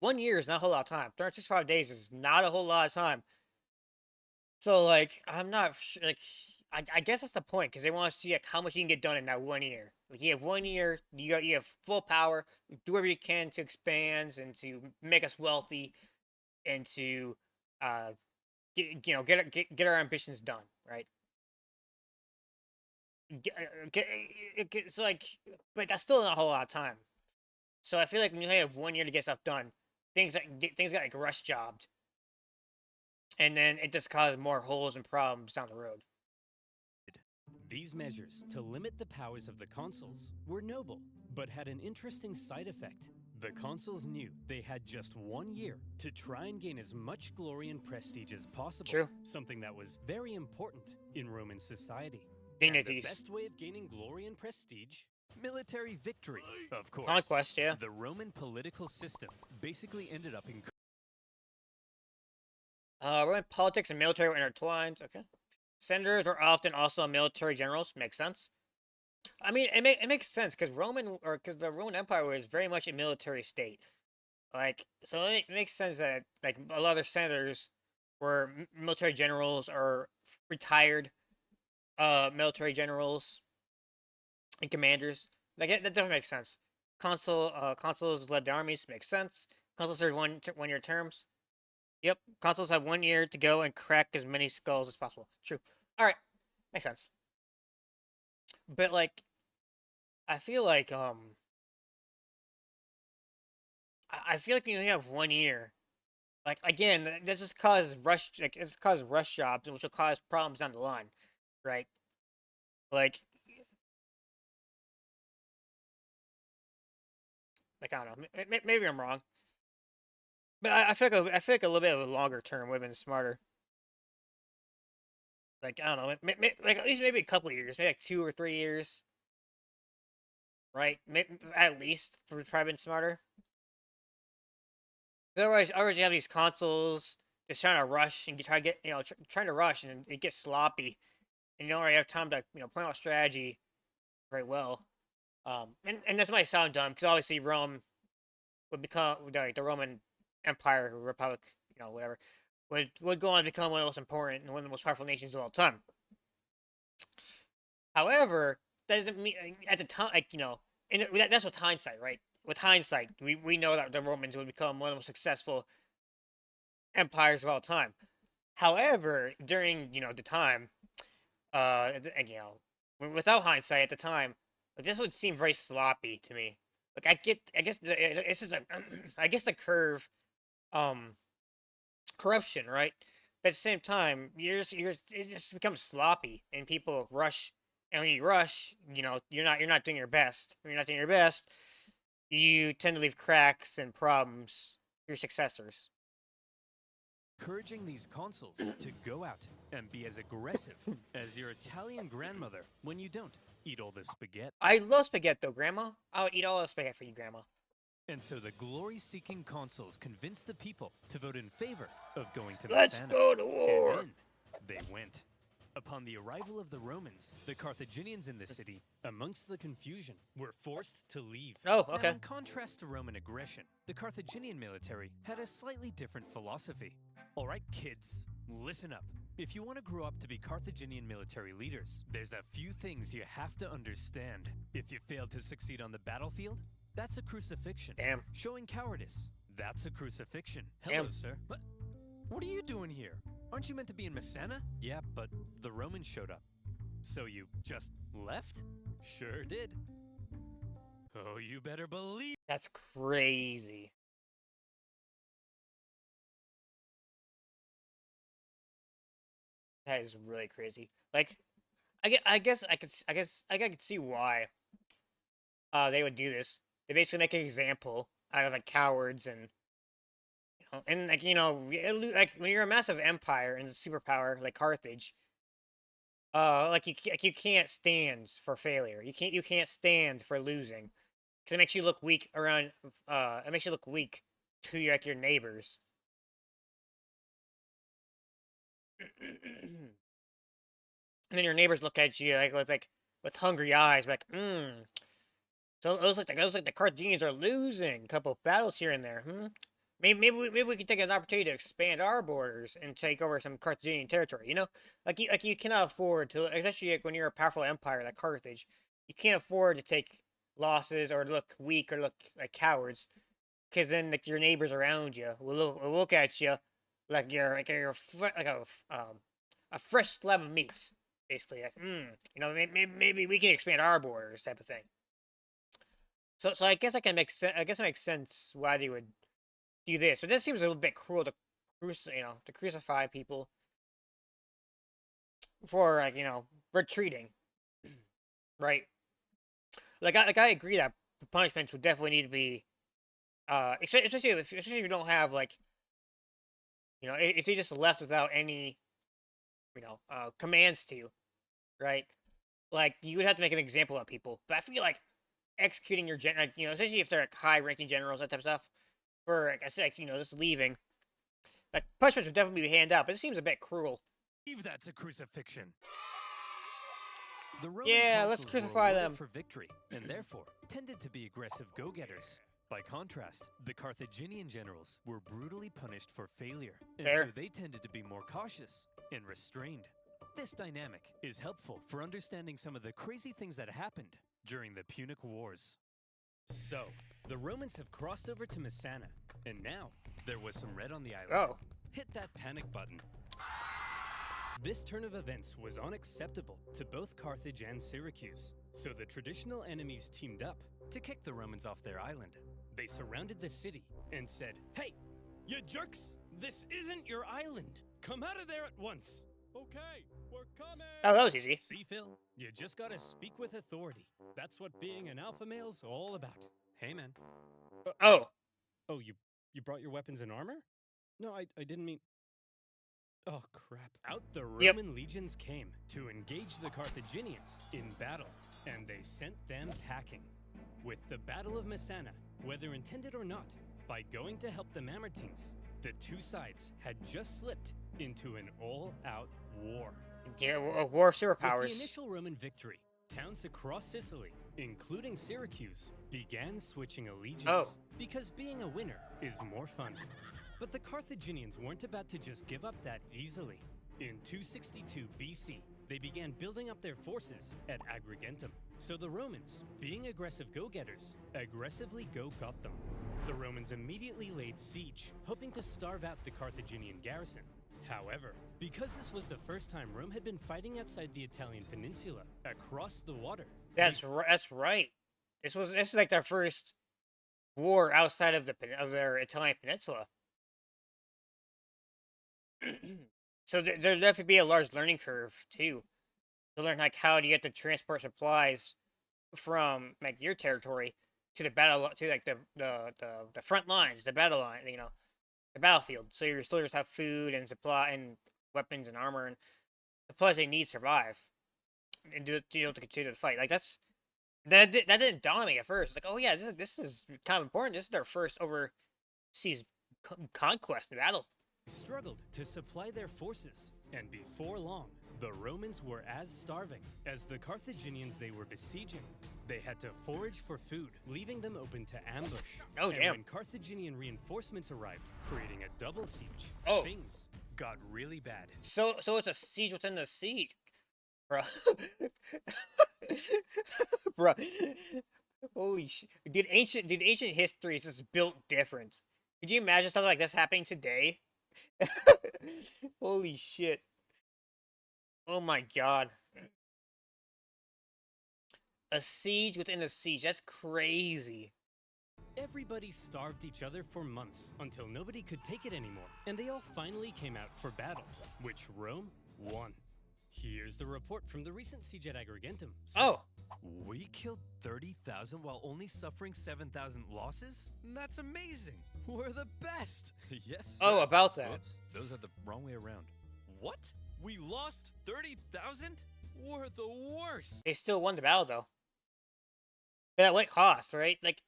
Speaker 1: 1 year is not a whole lot of time. 365 days is not a whole lot of time. So like I'm not like I guess that's the point because they want to see like how much you can get done in that 1 year. Like you have 1 year, you have full power, do whatever you can to expand and to make us wealthy, and to get our ambitions done, right? It's like, but that's still not a whole lot of time. So I feel like when you have 1 year to get stuff done, things get like rush jobbed, and then it just causes more holes and problems down the road.
Speaker 3: These measures to limit the powers of the consuls were noble, but had an interesting side effect. The consuls knew they had just 1 year to try and gain as much glory and prestige as possible.
Speaker 1: True.
Speaker 3: Something that was very important in Roman society.
Speaker 1: Dignities.
Speaker 3: And the best way of gaining glory and prestige? Military victory, of course.
Speaker 1: Conquest, yeah.
Speaker 3: The Roman political system basically ended up in...
Speaker 1: Roman politics and military were intertwined. Okay. Senators were often also military generals. Makes sense. I mean, it makes sense because the Roman Empire was very much a military state. Like, so it makes sense that like a lot of their senators were military generals or retired military generals and commanders. Like that definitely makes sense. Consuls led the armies. Makes sense. Consuls served 1 year terms. Yep, consuls have 1 year to go and crack as many skulls as possible. True. All right, makes sense. But like, I feel like I feel like when you only have 1 year, like again, this just cause rush jobs, which will cause problems down the line, right? Like I don't know. Maybe I'm wrong, but I feel like a little bit of a longer term would have been smarter. Like I don't know, like at least maybe a couple years, maybe like 2 or 3 years, right? Maybe, at least would probably been smarter. Otherwise, you have these consoles just trying to rush and you try to get trying to rush and it gets sloppy, and you don't really have time to plan out strategy very well. And this might sound dumb because obviously Rome would become like the Roman Empire or Republic, whatever, would go on to become one of the most important and one of the most powerful nations of all time. However, that doesn't mean at the time, that's with hindsight, right? With hindsight, we know that the Romans would become one of the most successful empires of all time. However, during the time, and without hindsight at the time, this would seem very sloppy to me. Like I guess this is I guess the curve, corruption, right? But at the same time, it just becomes sloppy, and people rush. And when you rush, you're not doing your best. When you're not doing your best, you tend to leave cracks and problems for your successors.
Speaker 3: encouraging these consuls to go out and be as aggressive as your Italian grandmother when you don't eat all the spaghetti.
Speaker 1: I love spaghetti, though, Grandma. I'll eat all the spaghetti for you, Grandma.
Speaker 3: And so the glory-seeking consuls convinced the people to vote in favor of going to
Speaker 1: Let's
Speaker 3: Messana.
Speaker 1: go to war.
Speaker 3: And in they went. Upon the arrival of the Romans, the Carthaginians in the city, amongst the confusion, were forced to leave.
Speaker 1: Oh,
Speaker 3: Now,
Speaker 1: okay.
Speaker 3: in contrast to Roman aggression, the Carthaginian military had a slightly different philosophy. All right, kids, listen up. If you want to grow up to be Carthaginian military leaders, there's a few things you have to understand. If you fail to succeed on the battlefield, that's a crucifixion.
Speaker 1: Damn.
Speaker 3: Showing cowardice, that's a crucifixion. Hello,
Speaker 1: Damn.
Speaker 3: sir. What are you doing here? Aren't you meant to be in Messana? Yeah, but the Romans showed up. So you just left? Sure did. Oh, you better believe.
Speaker 1: That's crazy. That is really crazy. Like, I guess I could see why they would do this. They basically make an example out of like cowards and like like when you're a massive empire and a superpower like Carthage, like you can't stand for failure. You can't stand for losing because it makes you look weak around. It makes you look weak to your neighbors. And then your neighbors look at you with hungry eyes, like, So it looks like the Carthaginians are losing a couple of battles here and there. Maybe we could take an opportunity to expand our borders and take over some Carthaginian territory. Like you cannot afford to, especially like when you're a powerful empire like Carthage, you can't afford to take losses or look weak or look like cowards, because then like your neighbors around you will look at you like you're a fresh slab of meat, basically. Like, maybe we can expand our borders, type of thing. So I guess I can make sense. I guess it makes sense why they would do this, but this seems a little bit cruel to crucify people for like retreating, right? Like I agree that punishments would definitely need to be, especially if you don't have like if they just left without any commands to you, right? Like you would have to make an example of people, but I feel like executing your especially if they're like high-ranking generals, that type of stuff. For like I said, just leaving. Like punishments would definitely be handed out, but it seems a bit cruel.
Speaker 3: That's a crucifixion. The Roman
Speaker 1: let's
Speaker 3: consuls
Speaker 1: crucify
Speaker 3: were
Speaker 1: them
Speaker 3: for victory, and therefore tended to be aggressive go-getters. By contrast, the Carthaginian generals were brutally punished for failure, and
Speaker 1: Fair.
Speaker 3: so they tended to be more cautious and restrained. This dynamic is helpful for understanding some of the crazy things that happened during the Punic Wars. So, the Romans have crossed over to Messana, and now there was some red on the island.
Speaker 1: Oh.
Speaker 3: Hit that panic button. This turn of events was unacceptable to both Carthage and Syracuse, so the traditional enemies teamed up to kick the Romans off their island. They surrounded the city and said, "Hey, you jerks! This isn't your island! Come out of there at once!" "Okay, we're coming!"
Speaker 1: Oh, that was easy.
Speaker 3: See, Phil? You just gotta speak with authority. That's what being an alpha male's all about. Hey, man.
Speaker 1: Oh.
Speaker 3: Oh, you brought your weapons and armor? No, I didn't mean... Oh, crap. Out the Roman legions came to engage the Carthaginians in battle, and they sent them packing. With the Battle of Messana, whether intended or not, by going to help the Mamertines, the two sides had just slipped into an all-out war.
Speaker 1: Yeah, a war of superpowers.
Speaker 3: With the initial Roman victory, towns across Sicily, including Syracuse, began switching allegiance, because being a winner is more fun. But the Carthaginians weren't about to just give up that easily. In 262 BC, they began building up their forces at Agrigentum. So the Romans, being aggressive go-getters, aggressively go-got them. The Romans immediately laid siege, hoping to starve out the Carthaginian garrison. However, because this was the first time Rome had been fighting outside the Italian peninsula, across the water.
Speaker 1: That's right. This is like their first war outside of their Italian peninsula. So there'll definitely be a large learning curve too, to learn like how do you get to transport supplies from like your territory to the battle, to like the front lines, the battle line, the battlefield, so your soldiers have food and supply and weapons and armor and supplies they need to survive and to continue the fight. Like that didn't dawn on me at first. It's like, oh yeah, this is kind of important. This is their first overseas conquest and battle.
Speaker 3: Struggled to supply their forces, and before long, the Romans were as starving as the Carthaginians they were besieging. They had to forage for food, leaving them open to ambush.
Speaker 1: Oh,
Speaker 3: and
Speaker 1: damn.
Speaker 3: when Carthaginian reinforcements arrived, creating a double siege,
Speaker 1: Oh.
Speaker 3: things got really bad.
Speaker 1: So it's a siege within the siege, bro. Bro, holy shit, dude! Ancient history is just built different. Could you imagine something like this happening today? Holy shit! Oh my god! A siege within a siege. That's crazy.
Speaker 3: Everybody starved each other for months until nobody could take it anymore, and they all finally came out for battle, which Rome won. Here's the report from the recent siege at Agrigentum.
Speaker 1: Oh,
Speaker 4: We killed 30,000 while only suffering 7,000 losses? That's amazing! We're the best! Yes, sir.
Speaker 1: oh, about that.
Speaker 4: Whoops, those are the wrong way around. What? We lost 30,000? We're the worst!
Speaker 1: They still won the battle though. But at what cost, right? Like,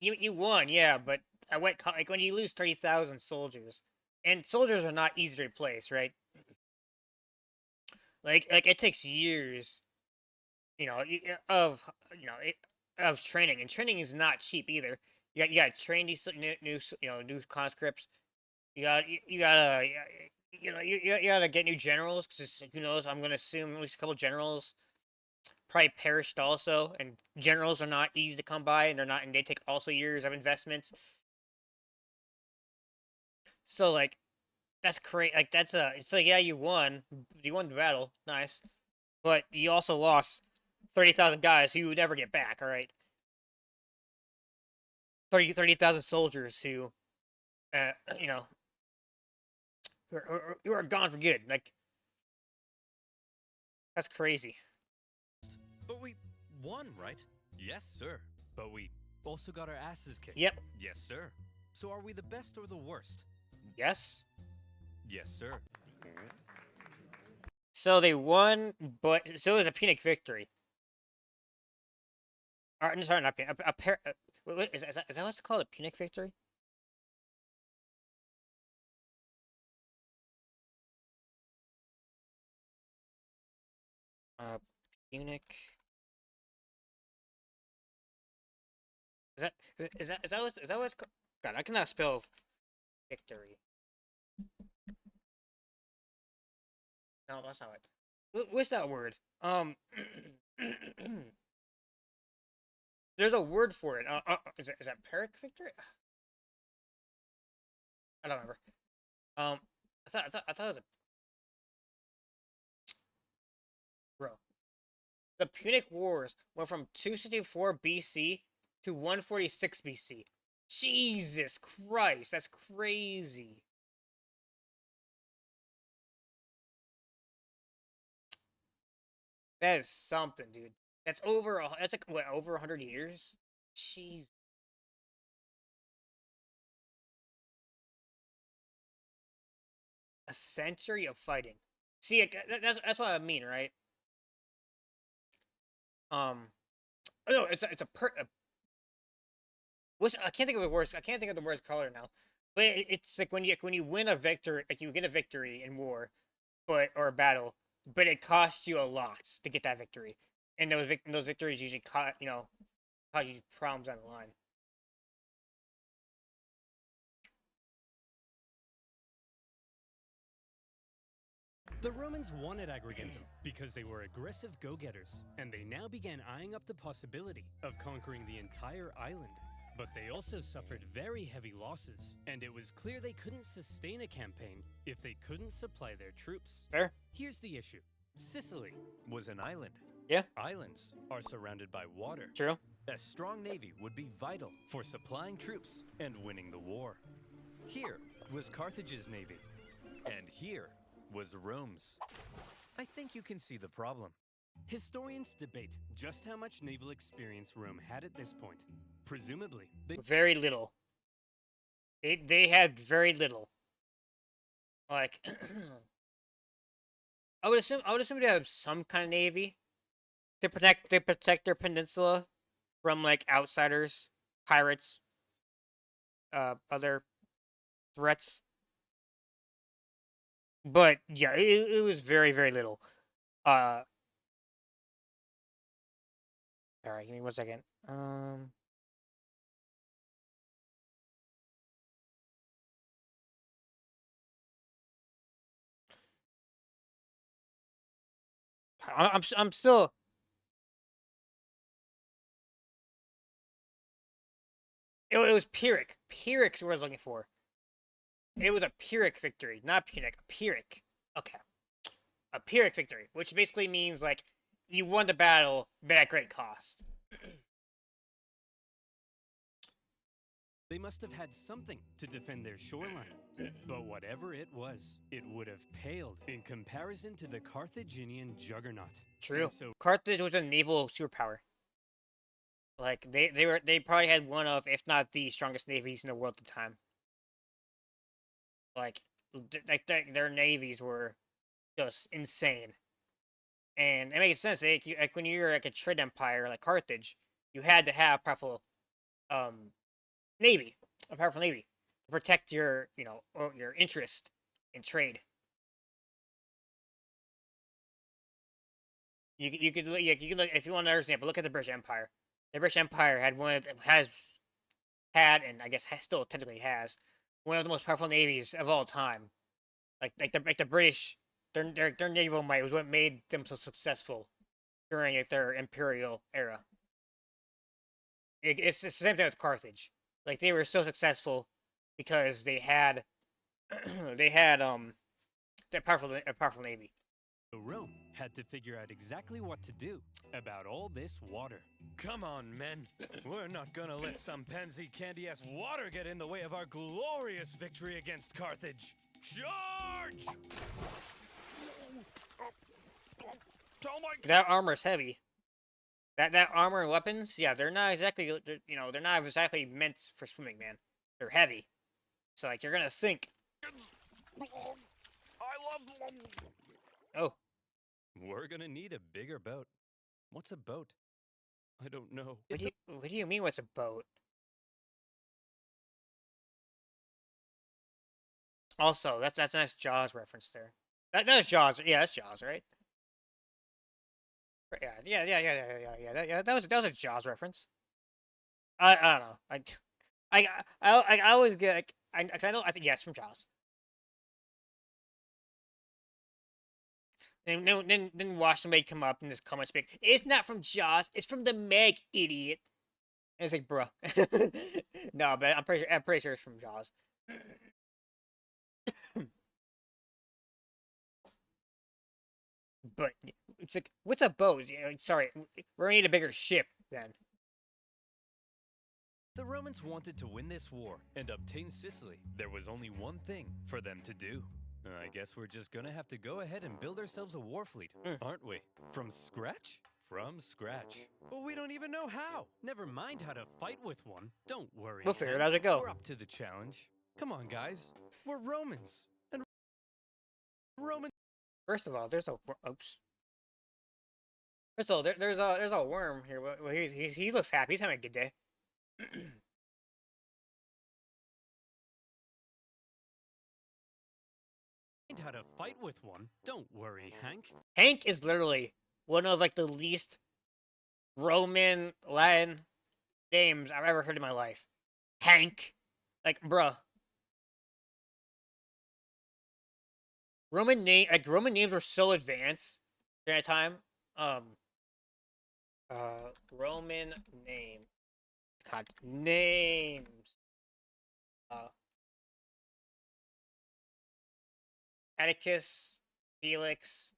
Speaker 1: you won, yeah, but at what cost? Like when you lose 30,000 soldiers, and soldiers are not easy to replace, right? Like it takes years, of training, and training is not cheap either. You got to train these new conscripts. You gotta you gotta get new generals because who knows? I'm gonna assume at least a couple generals probably perished also, and generals are not easy to come by, and they take also years of investment. So like that's great. Like it's like, yeah, you won the battle, nice, but you also lost 30,000 guys who you would never get back. All right, 30,000 soldiers who, uh, you know, who are gone for good. Like that's crazy.
Speaker 4: But we won, right? Yes, sir.
Speaker 3: But we also got our asses kicked.
Speaker 1: Yep.
Speaker 4: Yes, sir.
Speaker 3: So are we the best or the worst?
Speaker 1: Yes.
Speaker 4: Yes, sir.
Speaker 1: So they won, but so it was a Punic victory. Or, sorry, not Punic. Is that what's called, a Punic victory? Punic. Is that what's called? God, I cannot spell victory. No, that's not it. What's that word? There's a word for it. Is that Pyrrhic victory? I don't remember. I thought it was a bro. The Punic Wars went from 264 BC to 146 BC. Jesus Christ, that's crazy. That is something, dude. That's like what, over 100 years? Jeez. A century of fighting. See, that's what I mean, right? Oh no, I can't think of the worst. I can't think of the worst color now. But it's like when you win a victory, like you get a victory in war, or a battle, but it costs you a lot to get that victory, and those victories usually cause you problems on the line.
Speaker 3: The Romans won at Agrigentum because they were aggressive go-getters, and they now began eyeing up the possibility of conquering the entire island. But they also suffered very heavy losses, and it was clear they couldn't sustain a campaign if they couldn't supply their troops.
Speaker 1: Fair?
Speaker 3: Here's the issue. Sicily
Speaker 4: Was an island.
Speaker 1: Yeah.
Speaker 3: Islands are surrounded by water.
Speaker 1: True.
Speaker 4: A strong navy would be vital for supplying troops and winning the war. Here was Carthage's navy, and here was Rome's. I think you can see the problem.
Speaker 3: Historians debate just how much naval experience Rome had at this point. Presumably, they
Speaker 1: Very little. They had very little. Like, I would assume they have some kind of navy to protect their peninsula from like outsiders, pirates, other threats. But yeah, it was very very little. Uh, all right, give me 1 second. I'm still. It was Pyrrhic. Pyrrhic's what I was looking for. It was a Pyrrhic victory, not Punic. A Pyrrhic. Okay, a Pyrrhic victory, which basically means like you won the battle, but at great cost.
Speaker 3: They must have had something to defend their shoreline. But whatever it was, it would have paled in comparison to the Carthaginian juggernaut.
Speaker 1: True.
Speaker 3: And so
Speaker 1: Carthage was a naval superpower. Like they probably had one of, if not the strongest navies in the world at the time. Like their navies were just insane, and it makes sense. Like when you're like a trade empire like Carthage, you had to have um navy, a powerful navy to protect your or your interest in trade. You could you could look if you want another example. Look at the British Empire. The British Empire had has had and I guess still technically has one of the most powerful navies of all time. Like the British, their naval might was what made them so successful during their imperial era. It's the same thing with Carthage. Like they were so successful because they had they had a powerful navy.
Speaker 3: Rome had to figure out exactly what to do about all this water.
Speaker 2: Come on, men. We're not gonna let some pansy candy ass water get in the way of our glorious victory against Carthage. Charge! Oh my
Speaker 1: That armor's heavy. That armor and weapons, yeah, they're not exactly they're not exactly meant for swimming, man. They're heavy, so like you're gonna sink.
Speaker 2: I love.
Speaker 1: Oh,
Speaker 3: We're gonna need a bigger boat. What's a boat? I don't know.
Speaker 1: what do you mean? What's a boat? Also, that's a nice Jaws reference there. That's Jaws. Yeah, that's Jaws, right? Yeah. That was a Jaws reference. I don't know. I always get like, I think yes from Jaws. And then watch somebody come up and just comment speak. It's not from Jaws. It's from the Meg, idiot. And it's like, bruh. No, but I'm pretty sure it's from Jaws. But it's like, what's a boat? Sorry, we're gonna need a bigger ship then.
Speaker 3: The Romans wanted to win this war and obtain Sicily. There was only one thing for them to do. I guess we're just gonna have to go ahead and build ourselves a war fleet, aren't we? From scratch? From scratch. But we don't even know how. Never mind how to fight with one. Don't worry.
Speaker 1: We'll figure it
Speaker 3: Hank.
Speaker 1: out as we go.
Speaker 3: We're up to the challenge. Come on, guys. We're Romans. And Roman.
Speaker 1: First of all, there's a oops. First of all, there's a worm here. Well, he looks happy. He's having a good day.
Speaker 3: How to fight with one. Don't worry, Hank.
Speaker 1: Hank is literally one of like the least Roman Latin names I've ever heard in my life. Hank, like bruh. Roman names were so advanced during that time. Roman name. God, names. Atticus, Felix,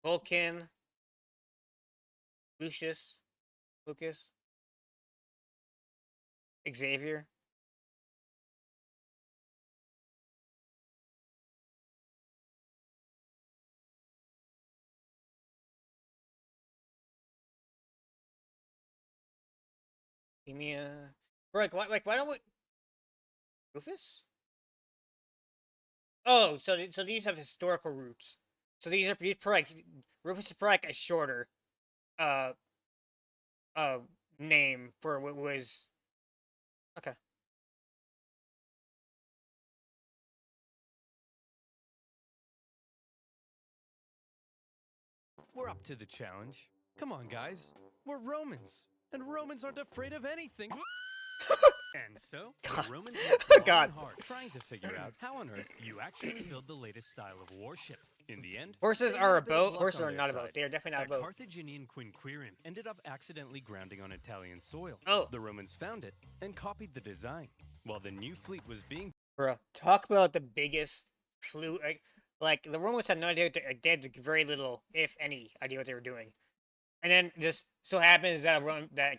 Speaker 1: Vulcan, Lucas, Xavier. Give me a Why don't we Rufus? Oh, so these have historical roots. So these probably like, Rufus is probably like a shorter uh name for what was okay.
Speaker 3: We're up to the challenge. Come on, guys. We're Romans, and Romans aren't afraid of anything. And so,
Speaker 1: God.
Speaker 3: the Romans worked long
Speaker 1: God.
Speaker 3: and hard trying to figure out how on earth you actually build the latest style of warship. In the end,
Speaker 1: Horses
Speaker 3: they
Speaker 1: are
Speaker 3: had
Speaker 1: a
Speaker 3: bit of
Speaker 1: boat.
Speaker 3: luck
Speaker 1: Horses
Speaker 3: on
Speaker 1: are
Speaker 3: their
Speaker 1: not a
Speaker 3: side.
Speaker 1: boat. They are definitely not a
Speaker 3: A
Speaker 1: boat.
Speaker 3: Carthaginian quinquirium ended up accidentally grounding on Italian soil.
Speaker 1: Oh.
Speaker 3: The Romans found it and copied the design. While the new fleet was being
Speaker 1: Bro, talk about the biggest flu. Like the Romans had no idea. They had very little, if any, idea what they were doing. And then just so happens that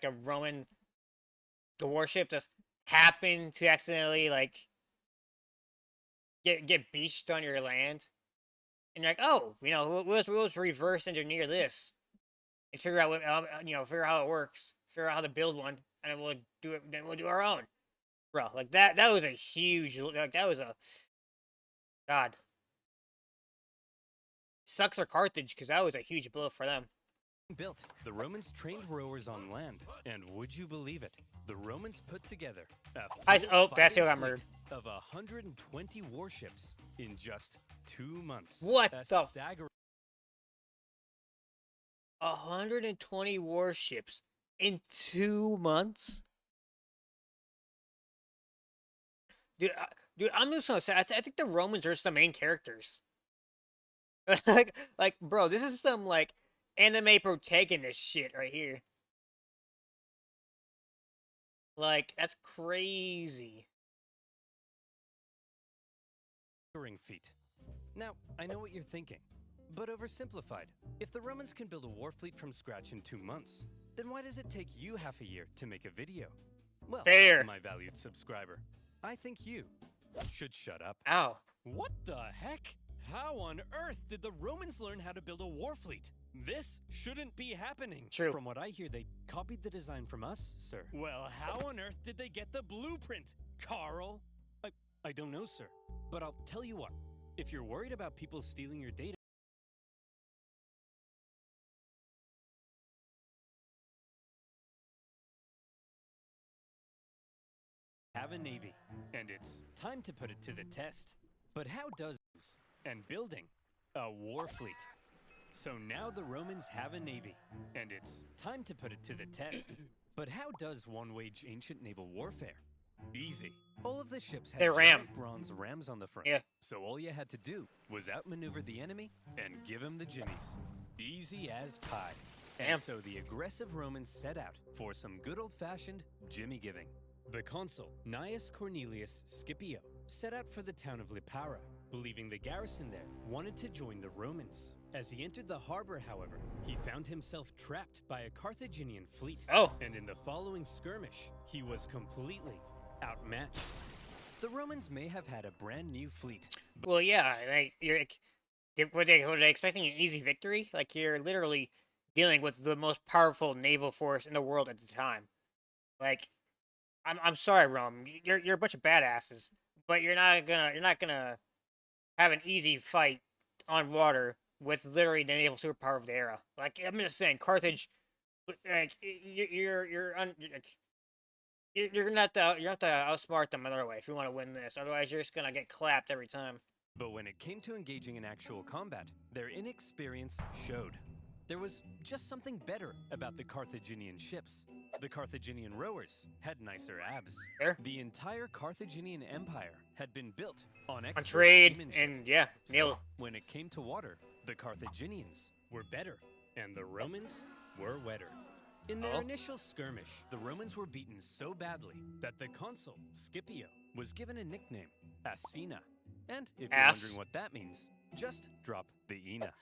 Speaker 1: a Roman, the warship just happened to accidentally like get beached on your land, and you're like, oh, we'll just reverse engineer this and figure out what figure out how it works, figure out how to build one, and then we'll do it. Then we'll do our own, bro. Like that was a huge. Like that was a god. Sucks for Carthage because that was a huge blow for them.
Speaker 3: built. The Romans trained rowers on land, and would you believe it? The Romans put together a
Speaker 1: That's who got
Speaker 3: fighting
Speaker 1: murdered.
Speaker 3: fleet of 120 warships in just 2 months.
Speaker 1: What
Speaker 3: A
Speaker 1: the
Speaker 3: staggering
Speaker 1: 120 warships in 2 months? Dude, I'm just gonna say, I think the Romans are just the main characters. Bro, this is some, like, anime protagonist shit right here. Like, that's crazy.
Speaker 3: feat. Now, I know what you're thinking, but oversimplified. If the Romans can build a war fleet from scratch in 2 months, then why does it take you half a year to make a video? Well,
Speaker 1: Fair.
Speaker 3: my valued subscriber, I think you should shut up.
Speaker 1: Ow.
Speaker 3: What the heck? How on earth did the Romans learn how to build a war fleet? This shouldn't be happening.
Speaker 1: True.
Speaker 3: From what I hear, they copied the design from us, sir. Well, how on earth did they get the blueprint, Carl? I don't know, sir. But I'll tell you what. If you're worried about people stealing your data, have a navy, and it's time to put it to the test. But how does and building a war fleet? So now the Romans have a navy, and it's time to put it to the test. But how does one wage ancient naval warfare? Easy. All of the ships had
Speaker 1: They ram.
Speaker 3: giant bronze rams on the front.
Speaker 1: Yeah.
Speaker 3: So all you had to do was outmaneuver the enemy and give him the jimmies. Easy as pie.
Speaker 1: Damn.
Speaker 3: And so the aggressive Romans set out for some good old-fashioned jimmy giving. The consul, Gnaeus Cornelius Scipio, set out for the town of Lipara, believing the garrison there wanted to join the Romans. As he entered the harbor, however, he found himself trapped by a Carthaginian fleet.
Speaker 1: Oh.
Speaker 3: And in the following skirmish, he was completely outmatched. The Romans may have had a brand new fleet.
Speaker 1: Well, yeah, like, were they expecting an easy victory? Like, you're literally dealing with the most powerful naval force in the world at the time. Like, I'm sorry, Rome. You're a bunch of badasses, but you're not gonna have an easy fight on water with literally the naval superpower of the era. Like, I'm just saying, Carthage, like, you're gonna have to outsmart them another way if you want to win this. Otherwise, you're just gonna get clapped every time.
Speaker 3: But when it came to engaging in actual combat, their inexperience showed. There was just something better about the Carthaginian ships. The Carthaginian rowers had nicer abs.
Speaker 1: Fair.
Speaker 3: The entire Carthaginian Empire had been built on expert
Speaker 1: Trade
Speaker 3: seamanship.
Speaker 1: and yeah, nail.
Speaker 3: So, when it came to water, the Carthaginians were better, and the Romans were wetter. In their
Speaker 1: Oh.
Speaker 3: initial skirmish, the Romans were beaten so badly that the consul, Scipio, was given a nickname, Asina. And if you're
Speaker 1: Ass.
Speaker 3: wondering what that means, just drop the Ina.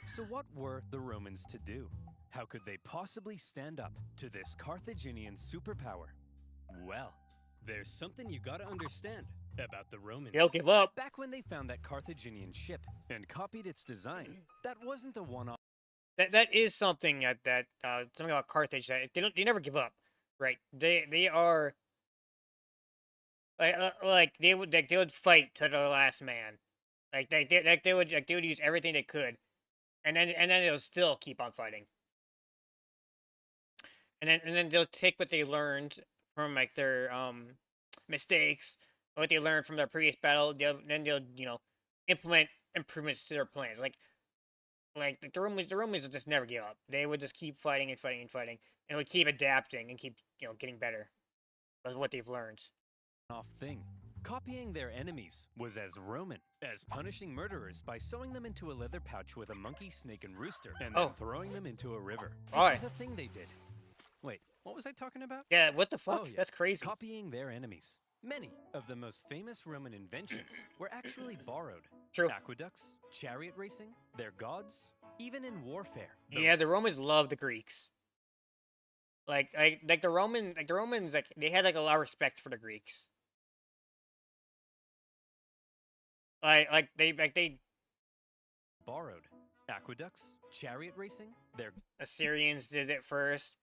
Speaker 3: So what were the Romans to do? How could they possibly stand up to this Carthaginian superpower? Well, there's something you gotta understand about the Romans.
Speaker 1: They'll give up.
Speaker 3: Back when they found that Carthaginian ship and copied its design, that wasn't a one-off.
Speaker 1: That is something that something about Carthage that they never give up. Right. They are like they would fight to the last man. They would use everything they could, and then they'll still keep on fighting. And then they'll take what they learned from like their mistakes, what they learned from their previous battle. They'll implement improvements to their plans. Like the Romans would just never give up. They would just keep fighting and fighting and fighting, and would keep adapting and keep getting better with what they've learned.
Speaker 4: Off thing. Copying their enemies was as Roman as punishing murderers by sewing them into a leather pouch with a monkey, snake, and rooster, and then throwing them into a river.
Speaker 1: Why?
Speaker 4: Which is a thing they did. Wait, what was I talking about?
Speaker 1: Yeah, what the fuck?
Speaker 4: Oh, yeah.
Speaker 1: That's crazy.
Speaker 4: Copying their enemies. Many of the most famous Roman inventions were actually borrowed.
Speaker 1: True.
Speaker 4: Aqueducts, chariot racing, their gods, even in warfare.
Speaker 1: Yeah, the Romans loved the Greeks. Like the Romans they had like a lot of respect for the Greeks. They
Speaker 4: borrowed aqueducts, chariot racing, their
Speaker 1: Assyrians did it first.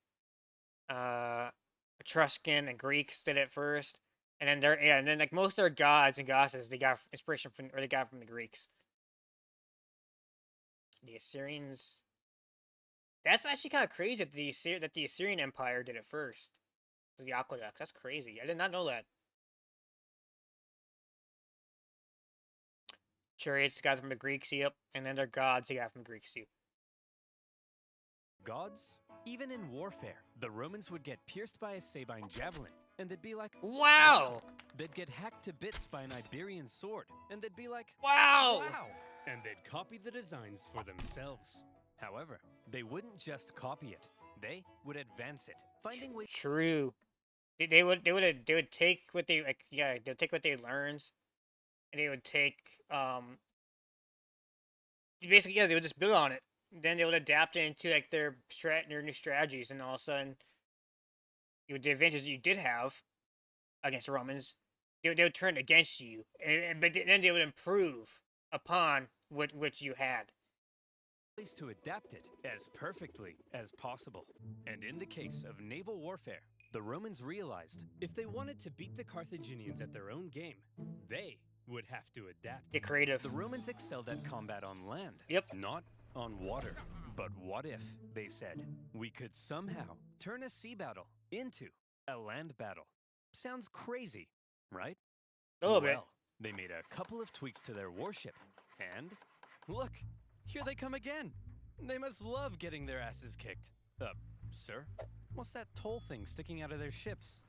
Speaker 1: Etruscan and Greeks did it first, and then like most of their gods and goddesses they got inspiration from or they got from the Greeks. The Assyrians. That's actually kind of crazy that the Assyrian Empire did it first. The aqueducts. That's crazy. I did not know that. Chariots got from the Greeks, yep, and then their gods they got from the Greeks too.
Speaker 4: gods. Even in warfare, the Romans would get pierced by a Sabine javelin, and they'd be like,
Speaker 1: Wow!
Speaker 4: They'd get hacked to bits by an Iberian sword, and they'd be like,
Speaker 1: Wow!
Speaker 4: Wow!
Speaker 3: And they'd copy the designs for themselves.
Speaker 4: However, they wouldn't just copy it; they would advance it, finding ways.
Speaker 1: True. They would take what they they would take what they learned, and they would take basically they would just build on it. Then they would adapt it into like their new strategies, and all of a sudden, the advantages you did have against the Romans, they would turn against you, but then they would improve upon what you had.
Speaker 4: Ways to adapt it as perfectly as possible. And in the case of naval warfare,
Speaker 3: The Romans realized if they wanted to beat the Carthaginians at their own game, they would have to adapt.
Speaker 1: Get creative.
Speaker 4: the Romans excelled at combat on land.
Speaker 1: Yep.
Speaker 4: Not on water. But what if, they said, we could somehow turn a sea battle into a land battle? Sounds crazy, right?
Speaker 1: A little bit.
Speaker 4: Well, they made a couple of tweaks to their warship, and look, here they come again. They must love getting their asses kicked. Sir? What's that toll thing sticking out of their ships?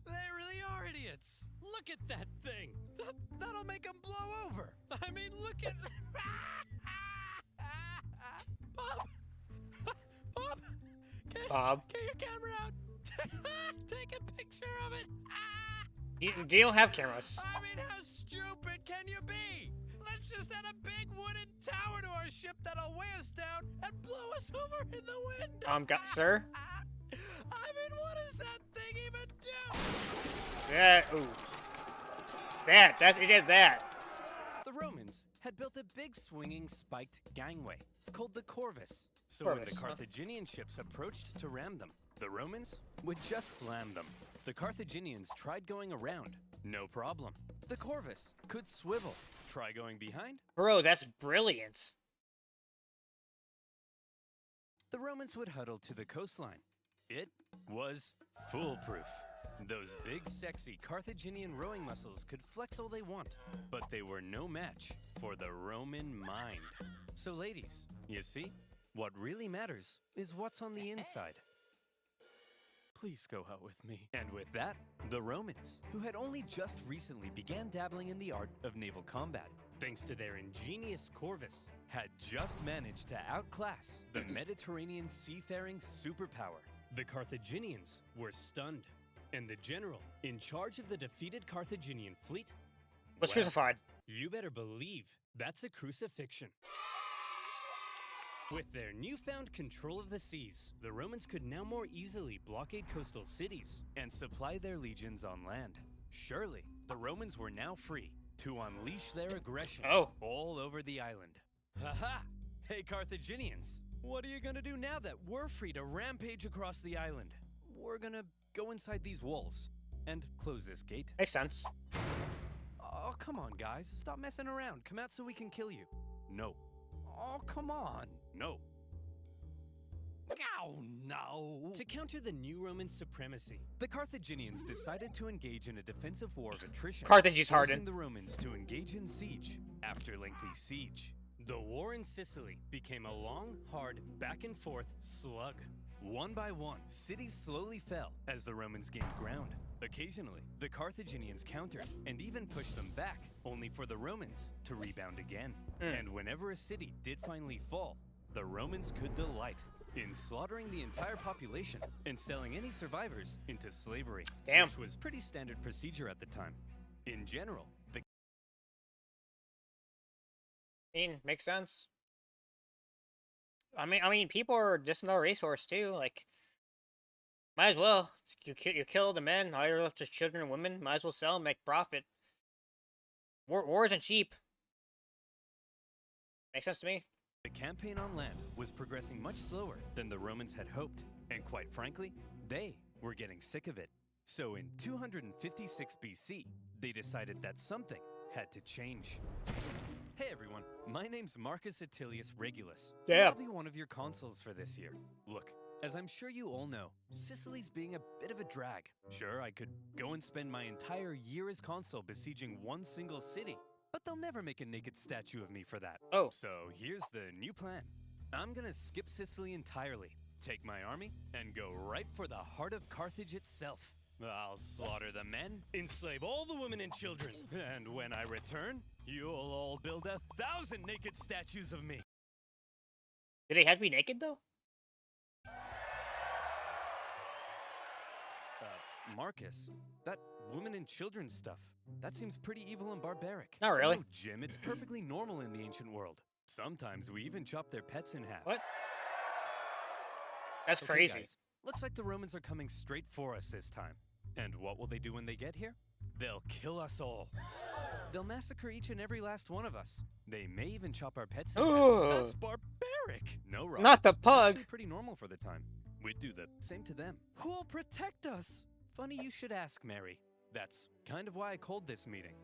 Speaker 2: They really are idiots. Look at that thing. That'll make them blow over. I mean, look at... Bob! Bob!
Speaker 1: Bob.
Speaker 2: Get your camera out. Take a picture of it.
Speaker 1: They don't have cameras.
Speaker 2: I mean, how stupid can you be? Let's just add a big wooden tower to our ship that'll weigh us down and blow us over in the wind.
Speaker 1: Sir?
Speaker 2: I mean, what does that thing even do?
Speaker 1: It did that.
Speaker 4: The Romans had built a big swinging spiked gangway called the Corvus. So when the
Speaker 1: Corvus, huh?
Speaker 4: Carthaginian ships approached to ram them, the Romans would just slam them. The Carthaginians tried going around. No problem. The Corvus could swivel. Try going behind.
Speaker 1: Bro, that's brilliant.
Speaker 4: The Romans would huddle to the coastline. It was foolproof. Those big, sexy Carthaginian rowing muscles could flex all they want, but they were no match for the Roman mind. So ladies, you see, what really matters is what's on the inside. Please go out with me. And with that, the Romans, who had only just recently began dabbling in the art of naval combat,
Speaker 3: Thanks to their ingenious Corvus,
Speaker 4: had just managed to outclass the Mediterranean seafaring superpower.
Speaker 3: the Carthaginians were stunned, and the general in charge of the defeated Carthaginian fleet,
Speaker 1: Was crucified.
Speaker 3: you better believe that's a crucifixion. With their newfound control of the seas, the Romans could now more easily blockade coastal cities.
Speaker 4: And supply their legions on land. Surely, the Romans were now free to unleash their aggression
Speaker 1: Oh.
Speaker 4: all over the island.
Speaker 3: Haha! Hey Carthaginians,
Speaker 4: What are you gonna do now that we're free to rampage across the island? We're gonna go inside these walls and close this gate.
Speaker 1: Makes sense.
Speaker 4: Oh, come on, guys. Stop messing around. Come out so we can kill you. No. Oh, come on. No. Oh, no.
Speaker 3: To counter the new Roman supremacy,
Speaker 4: The Carthaginians decided to engage in a defensive war of attrition,
Speaker 1: Carthage is
Speaker 4: forcing
Speaker 1: hardened.
Speaker 4: the Romans to engage in siege. After lengthy siege,
Speaker 3: the war in Sicily became a long, hard, back-and-forth slug.
Speaker 4: one by one, cities slowly fell as the Romans gained ground. Occasionally, the Carthaginians countered and even pushed them back, only for the Romans to rebound again. And whenever a city did finally fall, the Romans could delight in slaughtering the entire population and selling any survivors into slavery,
Speaker 1: Damn.
Speaker 4: which was pretty standard procedure at the time. In general, the
Speaker 1: Makes sense. I mean, people are just another resource too. Like, might as well. You kill the men, all you're left is children and women. Might as well sell and make profit. War isn't cheap. Makes sense to me.
Speaker 4: The campaign on land was progressing much slower than the Romans had hoped, and quite frankly, they were getting sick of it. So in 256 BC, they decided that something had to change. Hey everyone, my name's Marcus Attilius Regulus. and
Speaker 1: Yeah.
Speaker 4: I'll be one of your consuls for this year. Look, as I'm sure you all know, Sicily's being a bit of a drag. Sure, I could go and spend my entire year as consul besieging one single city, but they'll never make a naked statue of me for that.
Speaker 1: Oh.
Speaker 4: So here's the new plan. I'm gonna skip Sicily entirely, take my army, and go right for the heart of Carthage itself. I'll slaughter the men,
Speaker 3: enslave all the women and children,
Speaker 4: and when I return, you'll all build 1,000 naked statues of me.
Speaker 1: Do they have to be naked though?
Speaker 4: Marcus, that women and children stuff, that seems pretty evil and barbaric.
Speaker 1: Not really.
Speaker 4: No, Jim, it's perfectly normal in the ancient world. Sometimes we even chop their pets in half.
Speaker 1: What? That's
Speaker 4: Okay,
Speaker 1: crazy.
Speaker 4: guys, looks like the Romans are coming straight for us this time. And what will they do when they get here? They'll kill us all. They'll massacre each and every last one of us. They may even chop our pets in half.
Speaker 1: Ugh.
Speaker 4: That's barbaric. No, Rob.
Speaker 1: Not the
Speaker 4: it's
Speaker 1: pug.
Speaker 4: actually pretty normal for the time. We'd do the same to them. Who'll protect us? Funny you should ask, Mary. That's kind of why I called this meeting.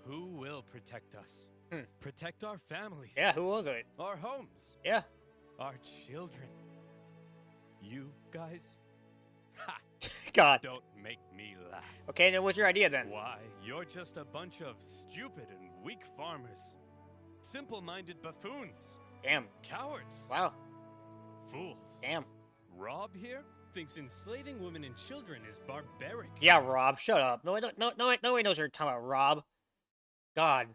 Speaker 4: Who will protect us? Protect our families.
Speaker 1: Yeah, who will do it?
Speaker 4: Our homes.
Speaker 1: Yeah.
Speaker 4: Our children. You guys? Ha!
Speaker 1: God.
Speaker 4: Don't make me laugh.
Speaker 1: Okay, then what's your idea then?
Speaker 4: Why, you're just a bunch of stupid and weak farmers. Simple-minded buffoons.
Speaker 1: Damn.
Speaker 4: Cowards.
Speaker 1: Wow.
Speaker 4: Fools.
Speaker 1: Damn.
Speaker 4: Rob here?
Speaker 3: thinks enslaving women and children is barbaric.
Speaker 1: Yeah, Rob, shut up. No one knows what you're talking about, Rob. God.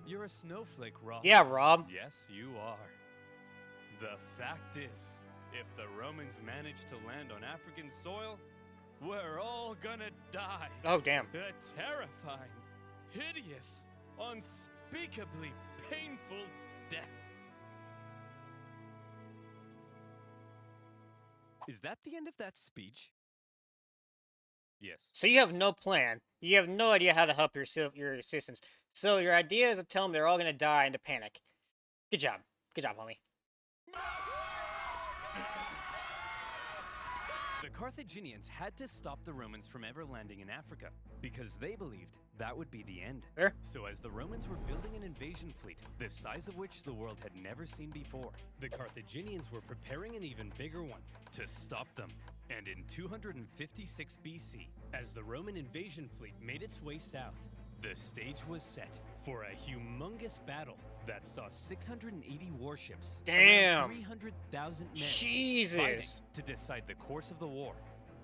Speaker 4: You're a snowflake, Rob.
Speaker 1: Yeah, Rob.
Speaker 4: Yes, you are. The fact is, if the Romans manage to land on African soil, we're all gonna die.
Speaker 1: Oh, damn.
Speaker 4: A terrifying, hideous, unspeakably painful death. Is that the end of that speech? Yes.
Speaker 1: So you have no plan. You have no idea how to help your citizens. So your idea is to tell them they're all gonna die and to panic. Good job. Good job, homie.
Speaker 4: The Carthaginians had to stop the Romans from ever landing in Africa because they believed that would be the end.
Speaker 1: Sure.
Speaker 4: So as the Romans were building an invasion fleet, the size of which the world had never seen before,
Speaker 3: The Carthaginians were preparing an even bigger one.
Speaker 4: to stop them.
Speaker 3: And in 256 BC, as the Roman invasion fleet made its way south,
Speaker 4: The stage was set.
Speaker 3: for a humongous battle
Speaker 4: That saw 680 warships,
Speaker 1: Damn.
Speaker 4: 300,000 men
Speaker 1: Jesus.
Speaker 4: fighting to decide the course of the war.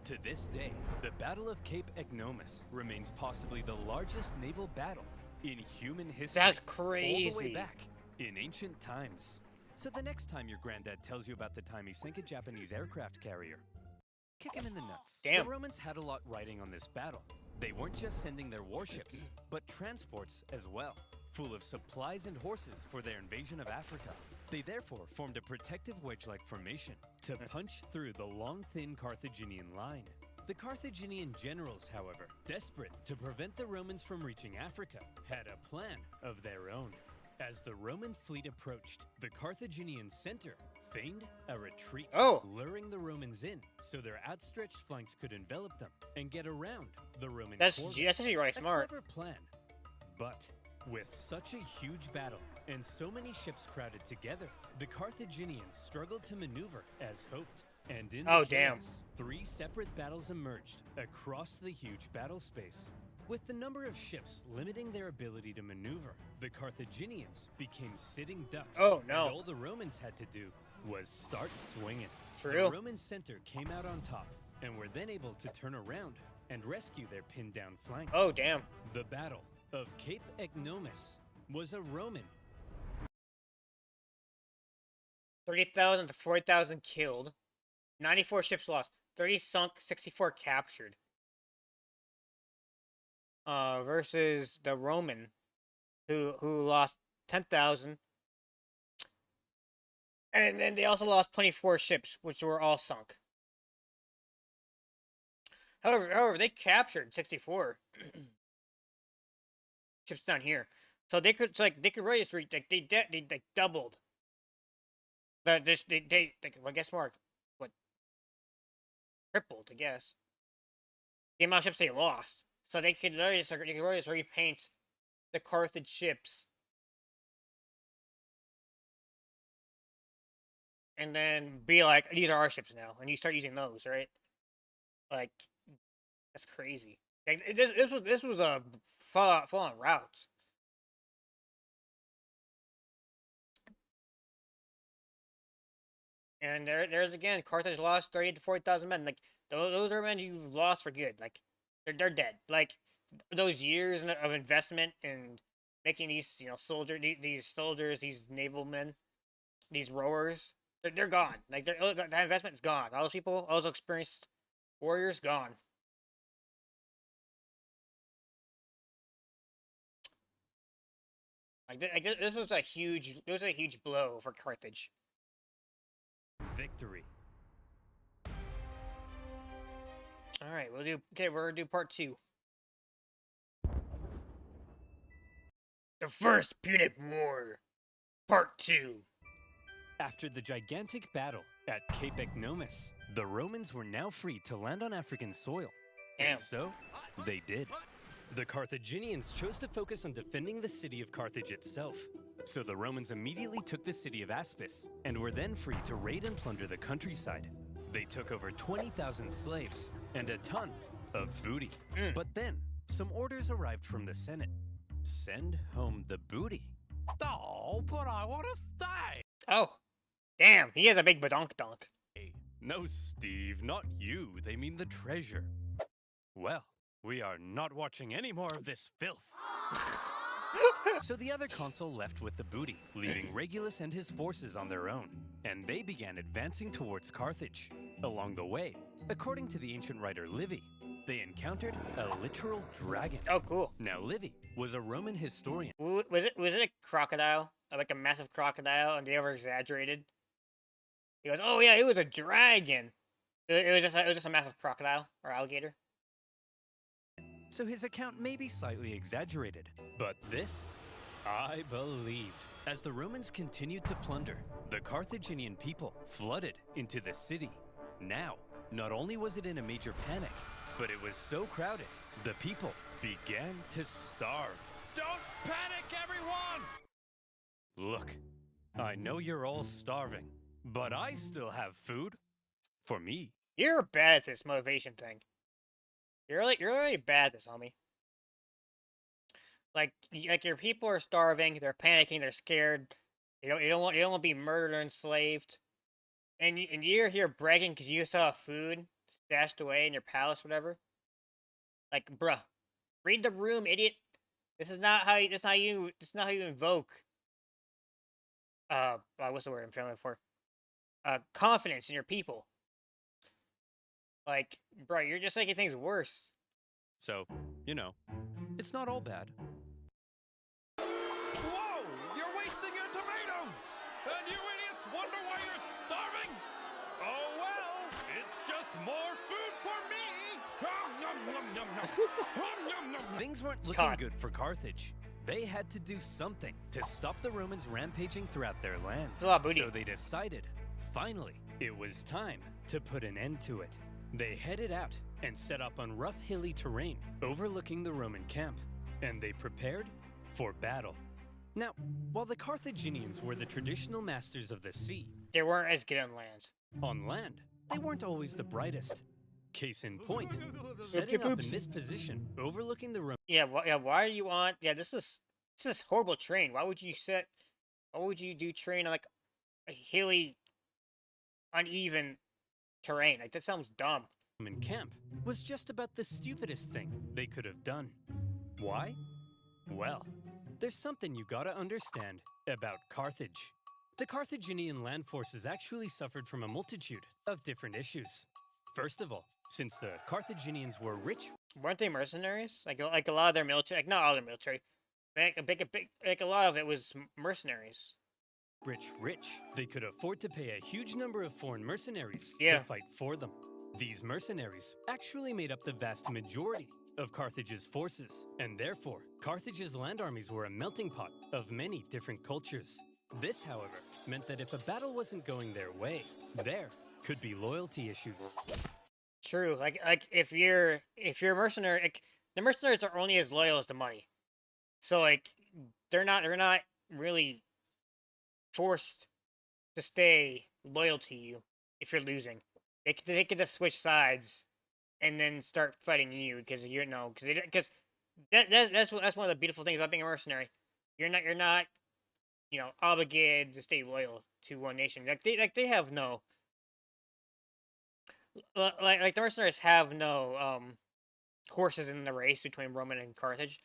Speaker 4: To this day, the Battle of Cape Agnomus remains possibly the largest naval battle in human history.
Speaker 1: That's
Speaker 4: All the way
Speaker 1: crazy.
Speaker 4: back in ancient times. So the next time your granddad tells you about the time he sank a Japanese aircraft carrier, kick him in the nuts.
Speaker 1: Damn.
Speaker 4: The Romans had a lot riding on this battle. They weren't just sending their warships, but transports as well, full of supplies and horses for their invasion of Africa. They therefore formed a protective wedge-like formation
Speaker 3: to punch through the long, thin Carthaginian line. The Carthaginian generals, however, desperate to prevent the Romans from reaching Africa, had a plan of their own. As the Roman fleet approached, the Carthaginian center feigned a retreat,
Speaker 1: Oh.
Speaker 3: luring the Romans in so their outstretched flanks could envelop them and get around the Roman
Speaker 1: That's
Speaker 3: corvus.
Speaker 1: actually really smart.
Speaker 3: A clever plan. But with such a huge battle and so many ships crowded together, the Carthaginians struggled to maneuver as hoped. And in
Speaker 1: Oh,
Speaker 3: the
Speaker 1: damn.
Speaker 3: chaos, 3 separate battles emerged across the huge battle space. With the number of ships limiting their ability to maneuver, the Carthaginians became sitting ducks.
Speaker 1: Oh, no.
Speaker 3: And all the Romans had to do was start swinging.
Speaker 1: For
Speaker 3: The
Speaker 1: real?
Speaker 3: Roman center came out on top and were then able to turn around and rescue their pinned down flanks.
Speaker 1: Oh, damn.
Speaker 3: The Battle of Cape Egnomus was a Roman
Speaker 1: 30,000 to 40,000 killed. 94 ships lost. 30 sunk, 64 captured. Versus the Roman, who lost 10,000. And then they also lost 24 ships, which were all sunk. However, they captured 64 ships down here, so they could really just they doubled. I guess more what tripled, I guess, the amount of ships they lost. So they could really just repaint the Carthage ships. And then be like, these are our ships now, and you start using those, right? Like, that's crazy. Like, this was a full on route. And there's again, Carthage lost 30 to 40,000 men. Like, those are men you've lost for good. Like, they're dead. Like, those years of investment in making these these soldiers, these naval men, these rowers, they're gone. Like, that investment's gone. All those people, all those experienced warriors, gone. Like, this was a huge blow for Carthage.
Speaker 3: Victory.
Speaker 1: All right, we're gonna do part 2. The First Punic War, part 2.
Speaker 3: After the gigantic battle at Cape Egnomus, the Romans were now free to land on African soil.
Speaker 1: Damn.
Speaker 3: And so, they did. The Carthaginians chose to focus on defending the city of Carthage itself. So the Romans immediately took the city of Aspis and were then free to raid and plunder the countryside. They took over 20,000 slaves and a ton of booty. But then, some orders arrived from the Senate. Send home the booty.
Speaker 2: Oh, but I want to stay.
Speaker 1: Oh, damn! He has a big badonk-donk.
Speaker 3: No, Steve, not you. They mean the treasure. Well, we are not watching any more of this filth. So the other consul left with the booty, leaving Regulus and his forces on their own, and they began advancing towards Carthage. Along the way, according to the ancient writer Livy, they encountered a literal dragon.
Speaker 1: Oh, cool.
Speaker 3: Now, Livy was a Roman historian.
Speaker 1: Was it a crocodile? Like a massive crocodile, and they over-exaggerated? He goes, oh yeah, it was a dragon. It was just a massive crocodile or alligator.
Speaker 3: So his account may be slightly exaggerated, but this, I believe. As the Romans continued to plunder, the Carthaginian people flooded into the city. Now, not only was it in a major panic, but it was so crowded, the people began to starve.
Speaker 2: Don't panic, everyone!
Speaker 3: Look, I know you're all starving, but I still have food. For me.
Speaker 1: You're bad at this motivation thing. You're really bad at this, homie. Like your people are starving, they're panicking, they're scared. You don't want to be murdered or enslaved, and you're here bragging because you still have food stashed away in your palace, whatever. Like, bruh, read the room, idiot. This is not how you invoke. What's the word I'm trying to look for? Confidence in your people. Like, bro, you're just making things worse.
Speaker 3: So, it's not all bad.
Speaker 2: Whoa! You're wasting your tomatoes! And you idiots wonder why you're starving? Oh well, it's just more food for me! Hum, nom, nom, nom, nom. Hum, nom, nom.
Speaker 3: Things weren't looking good for Carthage. They had to do something to stop the Romans rampaging throughout their land.
Speaker 1: It's a lot of booty.
Speaker 3: So they decided, finally, it was time to put an end to it. They headed out and set up on rough, hilly terrain overlooking the Roman camp, and they prepared for battle. Now, while the Carthaginians were the traditional masters of the sea,
Speaker 1: They weren't as good on land.
Speaker 3: they weren't always the brightest. Case in point, setting up in this position overlooking the Roman
Speaker 1: Yeah, why are you on? Yeah, this is horrible terrain. Why would you do terrain on like a hilly, uneven terrain? Like that sounds dumb.
Speaker 3: camp was just about the stupidest thing they could have done. Why? Well, there's something you gotta understand about Carthage. The Carthaginian land forces actually suffered from a multitude of different issues. First of all, since the Carthaginians were rich,
Speaker 1: Weren't they mercenaries? Like a lot of their military, like not all their military, like a lot of it was mercenaries.
Speaker 3: rich, they could afford to pay a huge number of foreign mercenaries
Speaker 1: Yeah.
Speaker 3: to fight for them. These mercenaries actually made up the vast majority of Carthage's forces, and therefore, Carthage's land armies were a melting pot of many different cultures. This, however, meant that if a battle wasn't going their way, there could be loyalty issues.
Speaker 1: True. Like if you're a mercenary, like, the mercenaries are only as loyal as the money. So like they're not really forced to stay loyal to you if you're losing. They could just switch sides and then start fighting you because because that's one of the beautiful things about being a mercenary. You're not obligated to stay loyal to one nation. They have no like the mercenaries have no horses in the race between Roman and Carthage.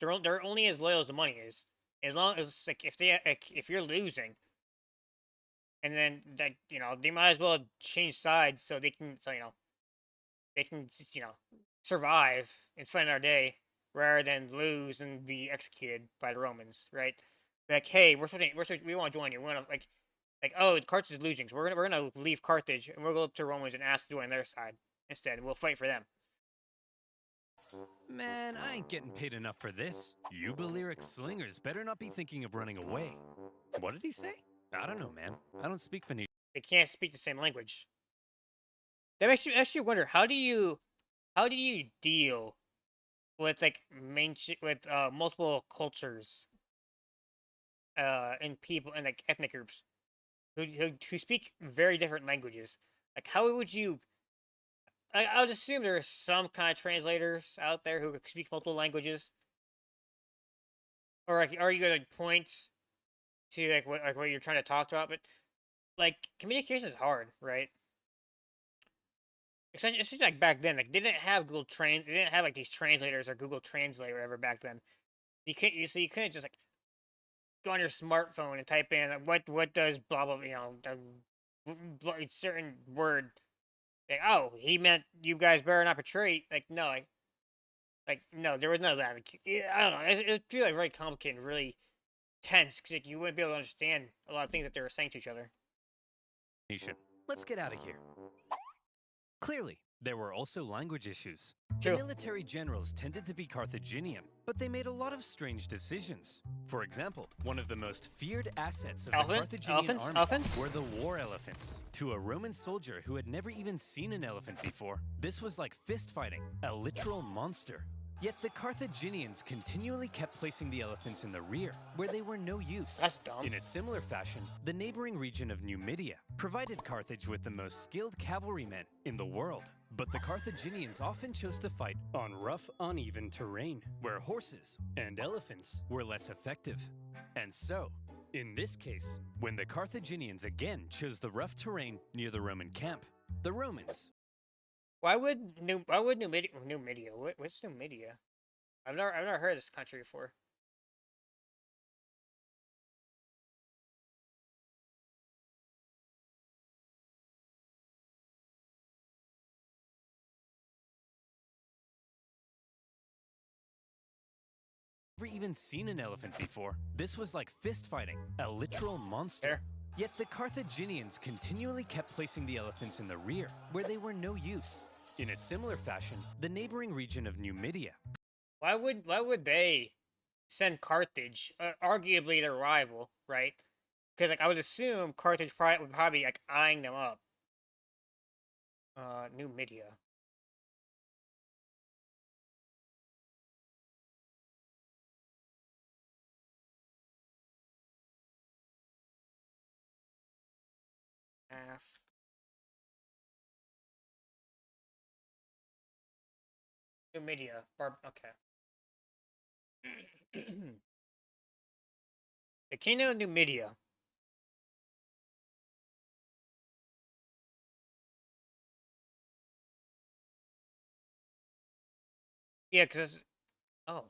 Speaker 1: They're only as loyal as the money is. As long as like if you're losing, and then they might as well change sides so they can just, survive and fight our day rather than lose and be executed by the Romans, right? Like, hey, we want to join you. We want to oh, Carthage is losing, so we're gonna leave Carthage and we'll go up to Romans and ask to join their side instead. We'll fight for them.
Speaker 3: Man, I ain't getting paid enough for this. You Balearic slingers better not be thinking of running away. What did he say? I don't know, man. I don't speak Phoenician.
Speaker 1: They can't speak the same language. That makes you wonder, how do you deal with multiple cultures and people and like ethnic groups who speak very different languages? Like, how would you? I would assume there are some kind of translators out there who speak multiple languages, or like, are you going to point to what you're trying to talk about? But like, communication is hard, right? Especially like back then, like they didn't have they didn't have like these translators or Google Translate or whatever back then. You couldn't just like go on your smartphone and type in what does blah blah, certain word. Like, oh, he meant you guys better not betray. Like no, no, there was none of that. Like, I don't know. It feels like very complicated, and really tense because like, you wouldn't be able to understand a lot of things that they were saying to each other.
Speaker 3: Let's get out of here. Clearly, there were also language issues.
Speaker 1: True.
Speaker 3: The military generals tended to be Carthaginian, but they made a lot of strange decisions. For example, one of the most feared assets of the Carthaginian army
Speaker 1: Elephants?
Speaker 3: were the war elephants. To a Roman soldier who had never even seen an elephant before, this was like fist fighting, a literal monster. Yet the Carthaginians continually kept placing the elephants in the rear, where they were no use.
Speaker 1: That's dumb.
Speaker 3: In a similar fashion, the neighboring region of Numidia provided Carthage with the most skilled cavalrymen in the world. But the Carthaginians often chose to fight on rough, uneven terrain, where horses and elephants were less effective. And so, in this case, when the Carthaginians again chose the rough terrain near the Roman camp, the Romans
Speaker 1: Why would Numidia? What's Numidia? I've never heard of this country before.
Speaker 3: never even seen an elephant before. This was like fist fighting, a literal monster.
Speaker 1: Fair.
Speaker 3: Yet the Carthaginians continually kept placing the elephants in the rear, where they were no use. In a similar fashion, the neighboring region of Numidia
Speaker 1: Why would they send Carthage, arguably their rival, right? Because like I would assume Carthage would probably be like eyeing them up. New media. New media. Okay. The Kingdom of New Media. Yeah, because oh.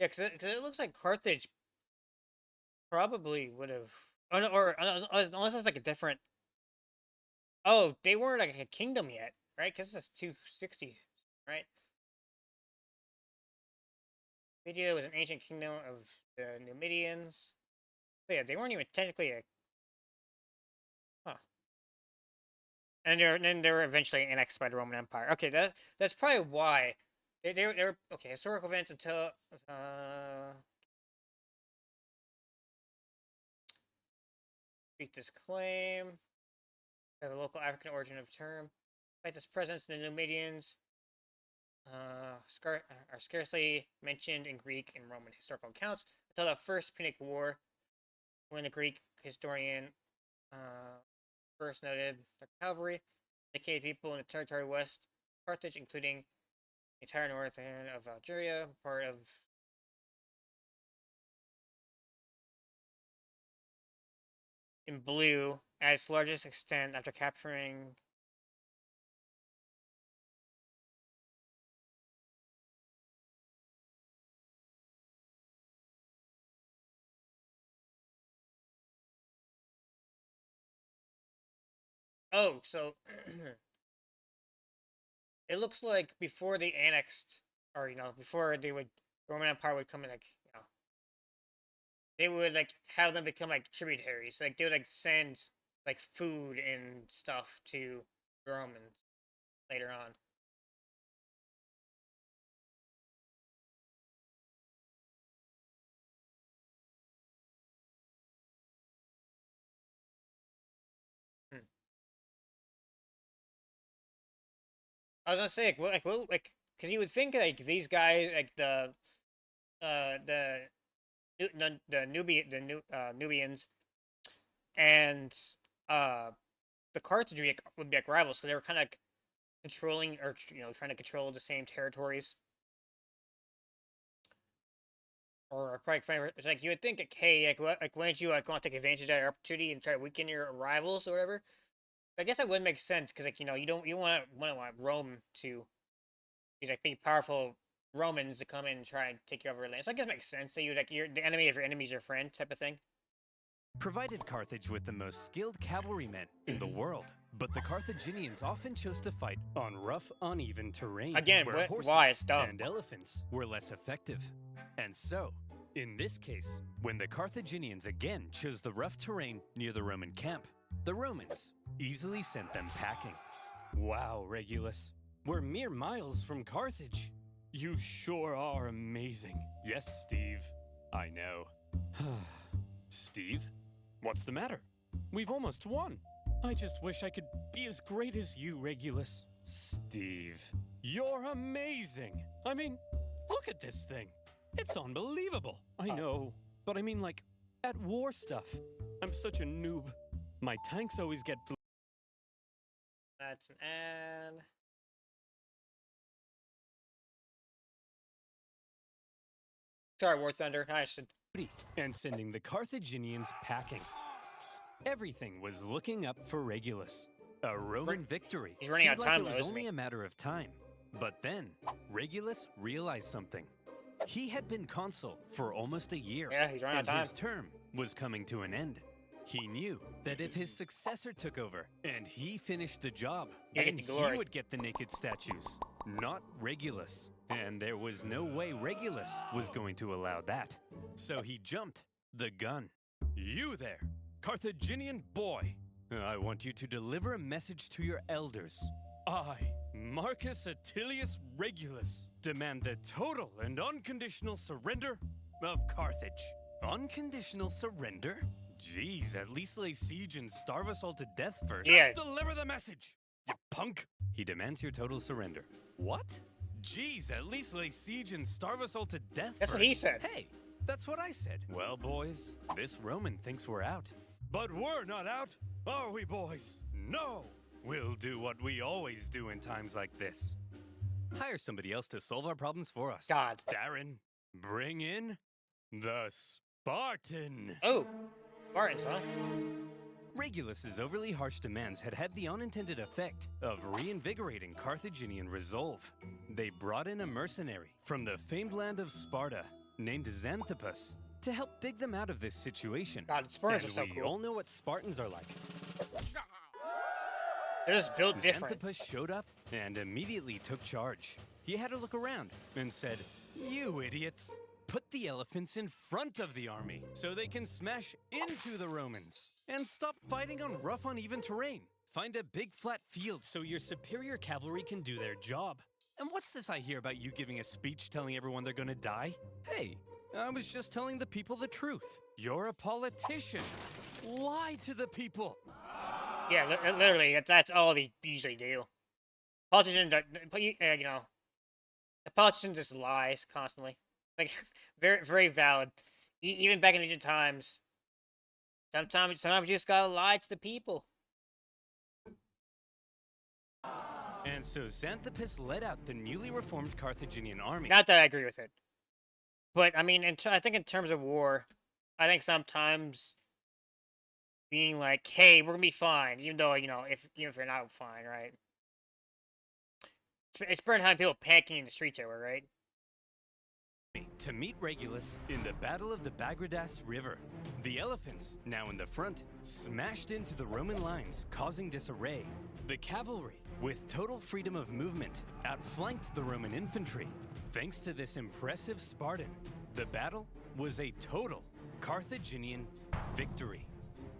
Speaker 1: Yeah, because it looks like Carthage probably would have, unless it's like a different. Oh, they weren't like a kingdom yet, right? Because it's 260, right? Media was an ancient kingdom of the Numidians. So yeah, they weren't even technically a. Huh. And then they were eventually annexed by the Roman Empire. Okay, that's probably why they were okay. Historical events until speak this claim. Have a local African origin of term. Despite this presence, the Numidians are scarcely mentioned in Greek and Roman historical accounts until the First Punic War, when the Greek historian first noted the cavalry dedicated people in the territory west Carthage, including the entire north end of Algeria, part of in blue at its largest extent after capturing. Oh, so it looks like before they annexed, or before they would Roman Empire would come in, like they would like have them become like tributaries. Like they would like send like food and stuff to the Romans later on. Hmm. I was gonna say like because you would think like these guys like the Nubians and uh the Carthage would be like rivals because they were kind of like controlling or trying to control the same territories. Or probably it's like you would think like hey like why don't you like want to take advantage of that opportunity and try to weaken your rivals or whatever. But I guess that would make sense because like you want Rome to these like big powerful Romans to come in and try and take you over land. So I guess it makes sense that you like you're the enemy of your enemy is your friend type of thing.
Speaker 3: Provided Carthage with the most skilled cavalrymen in the world. But the Carthaginians often chose to fight on rough, uneven terrain,
Speaker 1: Again,
Speaker 3: where
Speaker 1: why? It's
Speaker 3: horses
Speaker 1: dumb.
Speaker 3: and elephants were less effective. And so, in this case, when the Carthaginians again chose the rough terrain near the Roman camp, the Romans easily sent them packing. Wow, Regulus, we're mere miles from Carthage. You sure are amazing. Yes, Steve, I know. Steve? What's the matter? We've almost won. I just wish I could be as great as you, Regulus. Steve, you're amazing. I mean, look at this thing. It's unbelievable. I know, but I mean like, at war stuff. I'm such a noob. My tanks always get
Speaker 1: That's an ad. Sorry, War Thunder. I should.
Speaker 3: and sending the Carthaginians packing. Everything was looking up for Regulus. A Roman victory
Speaker 1: He's running out
Speaker 3: seemed
Speaker 1: of time,
Speaker 3: like it
Speaker 1: though,
Speaker 3: was
Speaker 1: isn't
Speaker 3: only
Speaker 1: he?
Speaker 3: a matter of time. But then, Regulus realized something. He had been consul for almost a year,
Speaker 1: Yeah, he's running out of
Speaker 3: and
Speaker 1: time.
Speaker 3: his term was coming to an end. He knew that if his successor took over and he finished the job,
Speaker 1: He'd
Speaker 3: then
Speaker 1: get the glory.
Speaker 3: he would get the naked statues, not Regulus. And there was no way Regulus was going to allow that. So he jumped the gun. You there, Carthaginian boy! I want you to deliver a message to your elders. I Marcus Attilius Regulus demand the total and unconditional surrender of Carthage. Unconditional surrender? Jeez, at least lay siege and starve us all to death first.
Speaker 1: Yeah.
Speaker 3: Just deliver the message, you punk! He demands your total surrender. What? Jeez, at least lay siege and starve us all to death
Speaker 1: That's
Speaker 3: first.
Speaker 1: what he said.
Speaker 4: Hey, that's what I said.
Speaker 3: Well, boys, this Roman thinks we're out. But we're not out, are we, boys? No! We'll do what we always do in times like this. Hire somebody else to solve our problems for us.
Speaker 1: God.
Speaker 3: Darren, bring in the Spartan.
Speaker 1: Oh, Spartans, huh?
Speaker 3: Regulus's overly harsh demands had the unintended effect of reinvigorating Carthaginian resolve. They brought in a mercenary from the famed land of Sparta named Xanthippus to help dig them out of this situation.
Speaker 1: God, Spartans
Speaker 3: and
Speaker 1: are so
Speaker 3: we
Speaker 1: cool.
Speaker 3: all know what Spartans are like.
Speaker 1: They're just built different.
Speaker 3: Xanthippus showed up and immediately took charge. He had a look around and said, "You idiots! Put the elephants in front of the army so they can smash into the Romans and stop fighting on rough, uneven terrain. Find a big flat field so your superior cavalry can do their job. And what's this I hear about you giving a speech telling everyone they're gonna die? Hey, I was just telling the people the truth. You're a politician. Lie to the people."
Speaker 1: Yeah, literally, that's all they usually do. Politicians, you know, the politician just lies constantly. Like, very, very valid. Even back in ancient times, sometimes you just gotta lie to the people.
Speaker 3: And so Xanthippus led out the newly reformed Carthaginian army.
Speaker 1: Not that I agree with it, but I mean, I think in terms of war, I think sometimes being like, "Hey, we're gonna be fine," even though even if you're not fine, right? It's better than having people panicking in the streets over, right?
Speaker 3: To meet Regulus in the Battle of the Bagradas River. The elephants, now in the front, smashed into the Roman lines, causing disarray. The cavalry, with total freedom of movement, outflanked the Roman infantry. Thanks to this impressive Spartan, the battle was a total Carthaginian victory.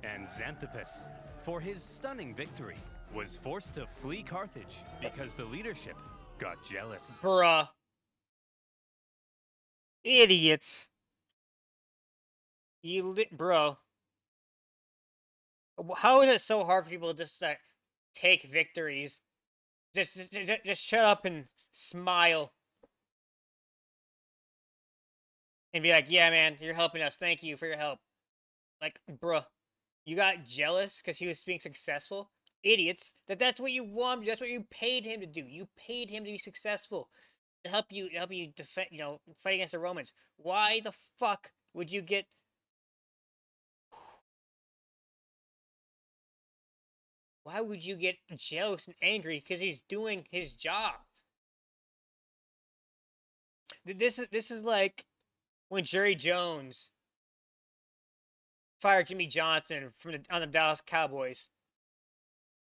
Speaker 3: And Xanthippus, for his stunning victory, was forced to flee Carthage because the leadership got jealous.
Speaker 1: Bruh. Idiots. Bro. How is it so hard for people to just take victories? Just shut up and smile. And be like, "Yeah, man, you're helping us. Thank you for your help." Like, bruh. You got jealous because he was being successful? Idiots. That's what you wanted. That's what you paid him to do. You paid him to be successful. To help you defend, fight against the Romans. Why the fuck would you get... Why would you get jealous and angry because he's doing his job? This is like when Jerry Jones fired Jimmy Johnson on the Dallas Cowboys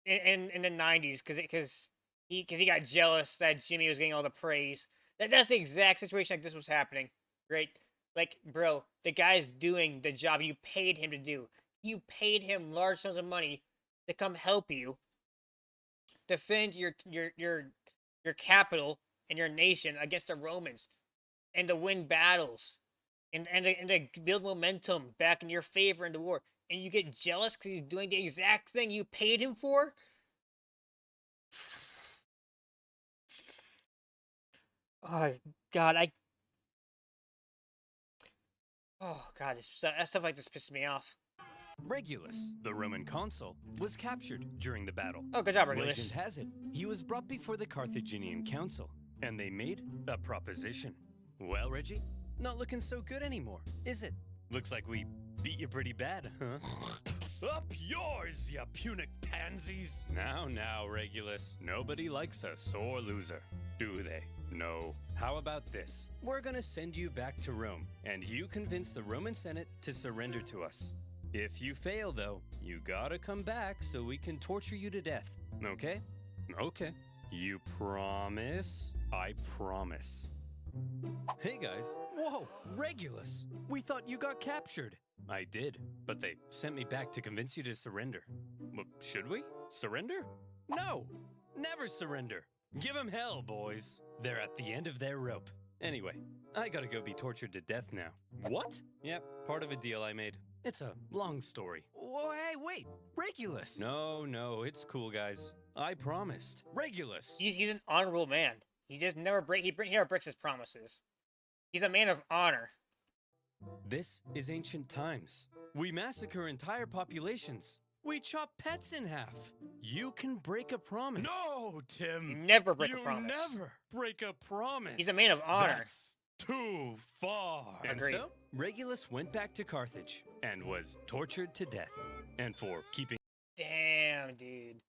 Speaker 1: in the 90s because he got jealous that Jimmy was getting all the praise. That's the exact situation like this was happening, right? Like, bro, the guy's doing the job you paid him to do. You paid him large sums of money to come help you defend your capital and your nation against the Romans, and to win battles, and to build momentum back in your favor in the war. And you get jealous because he's doing the exact thing you paid him for? Oh, God, Oh, God, that stuff like this pisses me off.
Speaker 3: Regulus, the Roman consul, was captured during the battle.
Speaker 1: Oh, good job, Regulus.
Speaker 3: Legend has it, he was brought before the Carthaginian council, and they made a proposition. Well, Reggie, not looking so good anymore, is it? Looks like we beat you pretty bad, huh? Up yours, you Punic pansies! Now, Regulus, nobody likes a sore loser, do they? No. How about this? We're gonna send you back to Rome, and you convince the Roman Senate to surrender to us. If you fail, though, you gotta come back so we can torture you to death, okay? Okay. You promise? I promise. Hey guys. Whoa, Regulus! We thought you got captured. I did, but they sent me back to convince you to surrender. Well, should we? Surrender? No! Never surrender! Give 'em hell, boys. They're at the end of their rope. Anyway, I gotta go be tortured to death now. What? Yep, part of a deal I made. It's a long story.
Speaker 4: Whoa, hey, wait! Regulus!
Speaker 3: No, it's cool, guys. I promised. Regulus!
Speaker 1: He's an honorable man. He just never he never breaks his promises. He's a man of honor.
Speaker 3: This is ancient times. We massacre entire populations. We chop pets in half. You can break a promise.
Speaker 2: No,
Speaker 1: You
Speaker 2: Tim.
Speaker 1: never break
Speaker 2: you
Speaker 1: a promise.
Speaker 2: never break a promise.
Speaker 1: He's a man of honor.
Speaker 2: That's too far.
Speaker 3: And
Speaker 1: Agreed.
Speaker 3: so, Regulus went back to Carthage and was tortured to death. And for keeping
Speaker 1: Damn, dude.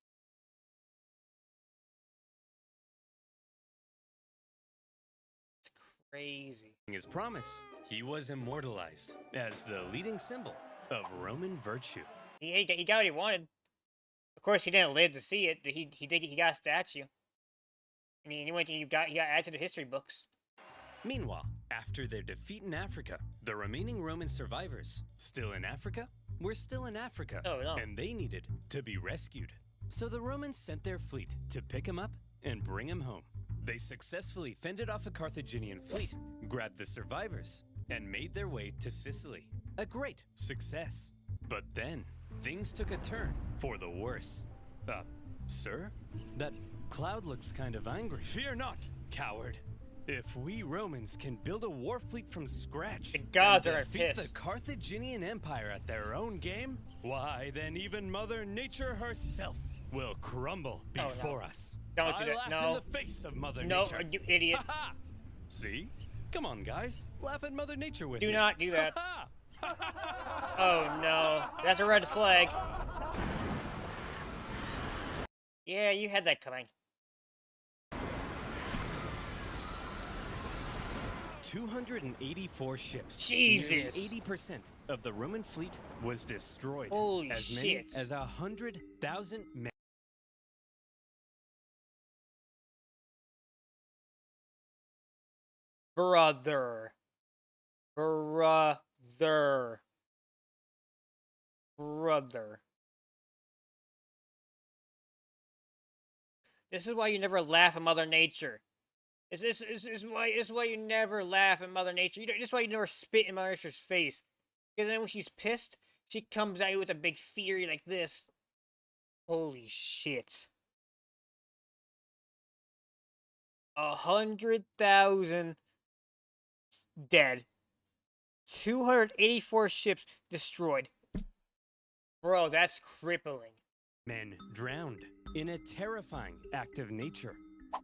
Speaker 1: It's crazy.
Speaker 3: his promise, he was immortalized as the leading symbol of Roman virtue.
Speaker 1: He got what he wanted. Of course, he didn't live to see it, but he got a statue. I mean, he got added to the history books.
Speaker 3: Meanwhile, after their defeat in Africa, the remaining Roman survivors, still in Africa, were still in Africa,
Speaker 1: Oh, no.
Speaker 3: and they needed to be rescued. So the Romans sent their fleet to pick him up and bring him home. They successfully fended off a Carthaginian fleet, grabbed the survivors, and made their way to Sicily. A great success. But then, things took a turn for the worse. Sir? That cloud looks kind of angry. Fear not, coward. If we Romans can build a war fleet from scratch
Speaker 1: The gods
Speaker 3: and
Speaker 1: are
Speaker 3: defeat the
Speaker 1: pissed.
Speaker 3: Carthaginian Empire at their own game, why, then even Mother Nature herself will crumble
Speaker 1: Oh, no.
Speaker 3: before us.
Speaker 1: Don't do
Speaker 3: I
Speaker 1: that.
Speaker 3: laugh
Speaker 1: No.
Speaker 3: in the face of Mother
Speaker 1: No,
Speaker 3: Nature.
Speaker 1: you idiot.
Speaker 3: Ha-ha! See? Come on, guys. Laugh at Mother Nature with
Speaker 1: Do
Speaker 3: me.
Speaker 1: not do that.
Speaker 3: Ha-ha!
Speaker 1: Oh no, that's a red flag. Yeah, you had that coming.
Speaker 3: 284 ships.
Speaker 1: Jesus.
Speaker 3: Nearly 80% of the Roman fleet was destroyed.
Speaker 1: Holy
Speaker 3: as many
Speaker 1: shit.
Speaker 3: as 100,000 men.
Speaker 1: Brother. Brother. Brother. This is why you never laugh at Mother Nature. This is why you never laugh at Mother Nature. This is why you never spit in Mother Nature's face. Because then when she's pissed, she comes at you with a big fury like this. Holy shit. 100,000 dead. 284 ships destroyed. Bro, that's crippling.
Speaker 3: Men drowned in a terrifying act of nature.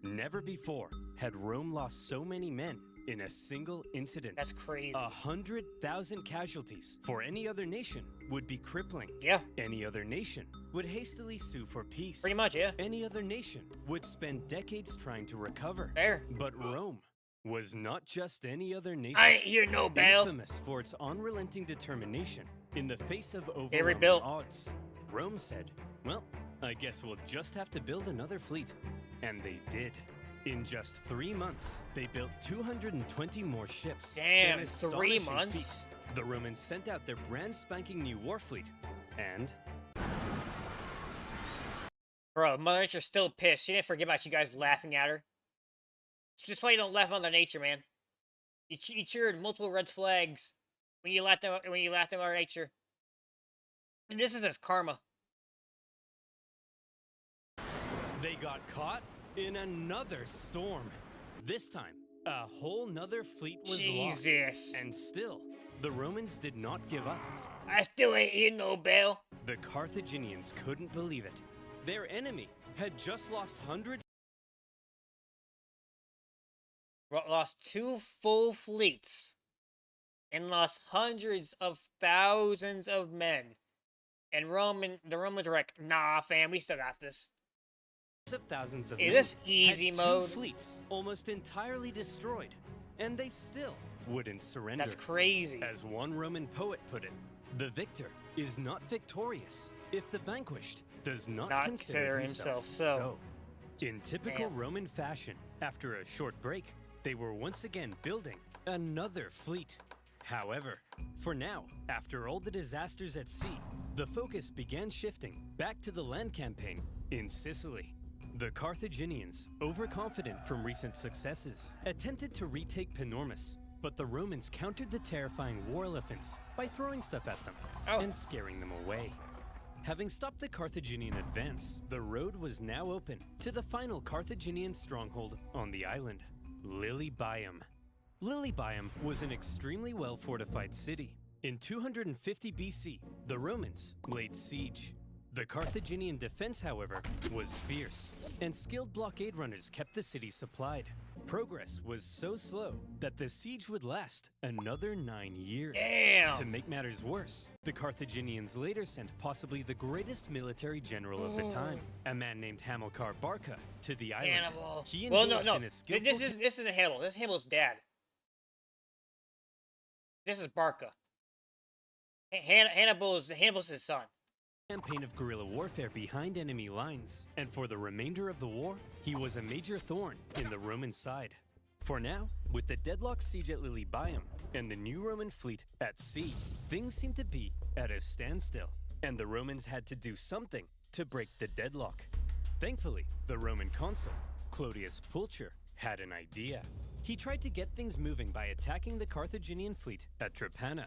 Speaker 3: Never before had Rome lost so many men in a single incident.
Speaker 1: That's crazy.
Speaker 3: 100,000 casualties for any other nation would be crippling.
Speaker 1: Yeah,
Speaker 3: Any other nation would hastily sue for peace.
Speaker 1: pretty much, yeah.
Speaker 3: Any other nation would spend decades trying to recover.
Speaker 1: Fair.
Speaker 3: But Rome was not just any other nation.
Speaker 1: I ain't hear no bell.
Speaker 3: Infamous for its unrelenting determination in the face of
Speaker 1: They
Speaker 3: overwhelming
Speaker 1: rebuilt.
Speaker 3: odds, Rome said, well, I guess we'll just have to build another fleet. And they did. In just 3 months, they built 220 more ships.
Speaker 1: Damn,
Speaker 3: An
Speaker 1: 3
Speaker 3: astonishing
Speaker 1: months?
Speaker 3: feat. The Romans sent out their brand spanking new war fleet. And
Speaker 1: Bro, Mother Nature's still pissed. She didn't forget about you guys laughing at her. It's just why you don't laugh at Mother Nature, man. You cheered multiple red flags when you laughed at Mother Nature. And this is his karma.
Speaker 3: they got caught in another storm. This time, a whole nother fleet was
Speaker 1: Jesus.
Speaker 3: lost. And still, the Romans did not give up.
Speaker 1: I still ain't hear no bell.
Speaker 3: The Carthaginians couldn't believe it. Their enemy had just lost hundreds.
Speaker 1: Lost 2 full fleets. And lost hundreds of thousands of men. And the Romans were like, nah, fam, we still got this.
Speaker 3: Of thousands of
Speaker 1: Is
Speaker 3: men
Speaker 1: this easy
Speaker 3: had
Speaker 1: mode?
Speaker 3: 2 fleets almost entirely destroyed, and they still wouldn't surrender.
Speaker 1: That's crazy.
Speaker 3: As one Roman poet put it, the victor is not victorious if the vanquished does not,
Speaker 1: Not
Speaker 3: consider
Speaker 1: consider
Speaker 3: himself
Speaker 1: himself so.
Speaker 3: In typical
Speaker 1: Damn.
Speaker 3: Roman fashion, after a short break, they were once again building another fleet. However, for now, after all the disasters at sea, the focus began shifting back to the land campaign in Sicily. The Carthaginians, overconfident from recent successes, attempted to retake Panormus, but the Romans countered the terrifying war elephants by throwing stuff at them and scaring them away. Having stopped the Carthaginian advance, the road was now open to the final Carthaginian stronghold on the island, Lilybaeum. Lilybaeum was an extremely well-fortified city. In 250 BC, the Romans laid siege. The Carthaginian defense, however, was fierce, and skilled blockade runners kept the city supplied. Progress was so slow that the siege would last another 9 years.
Speaker 1: Damn!
Speaker 3: To make matters worse, the Carthaginians later sent possibly the greatest military general of the time, a man named Hamilcar Barca, to the island.
Speaker 1: Hannibal.
Speaker 3: He
Speaker 1: Well,
Speaker 3: engaged
Speaker 1: no.
Speaker 3: in a skillful
Speaker 1: This isn't Hannibal. This is Hannibal's dad. This is Barca. Hannibal's his son.
Speaker 3: campaign of guerrilla warfare behind enemy lines, and for the remainder of the war, he was a major thorn in the Roman side. For now, with the deadlocked siege at Lilybaeum and the new Roman fleet at sea, things seemed to be at a standstill, and the Romans had to do something to break the deadlock. Thankfully, the Roman consul, Clodius Pulcher, had an idea. He tried to get things moving by attacking the Carthaginian fleet at Drepana.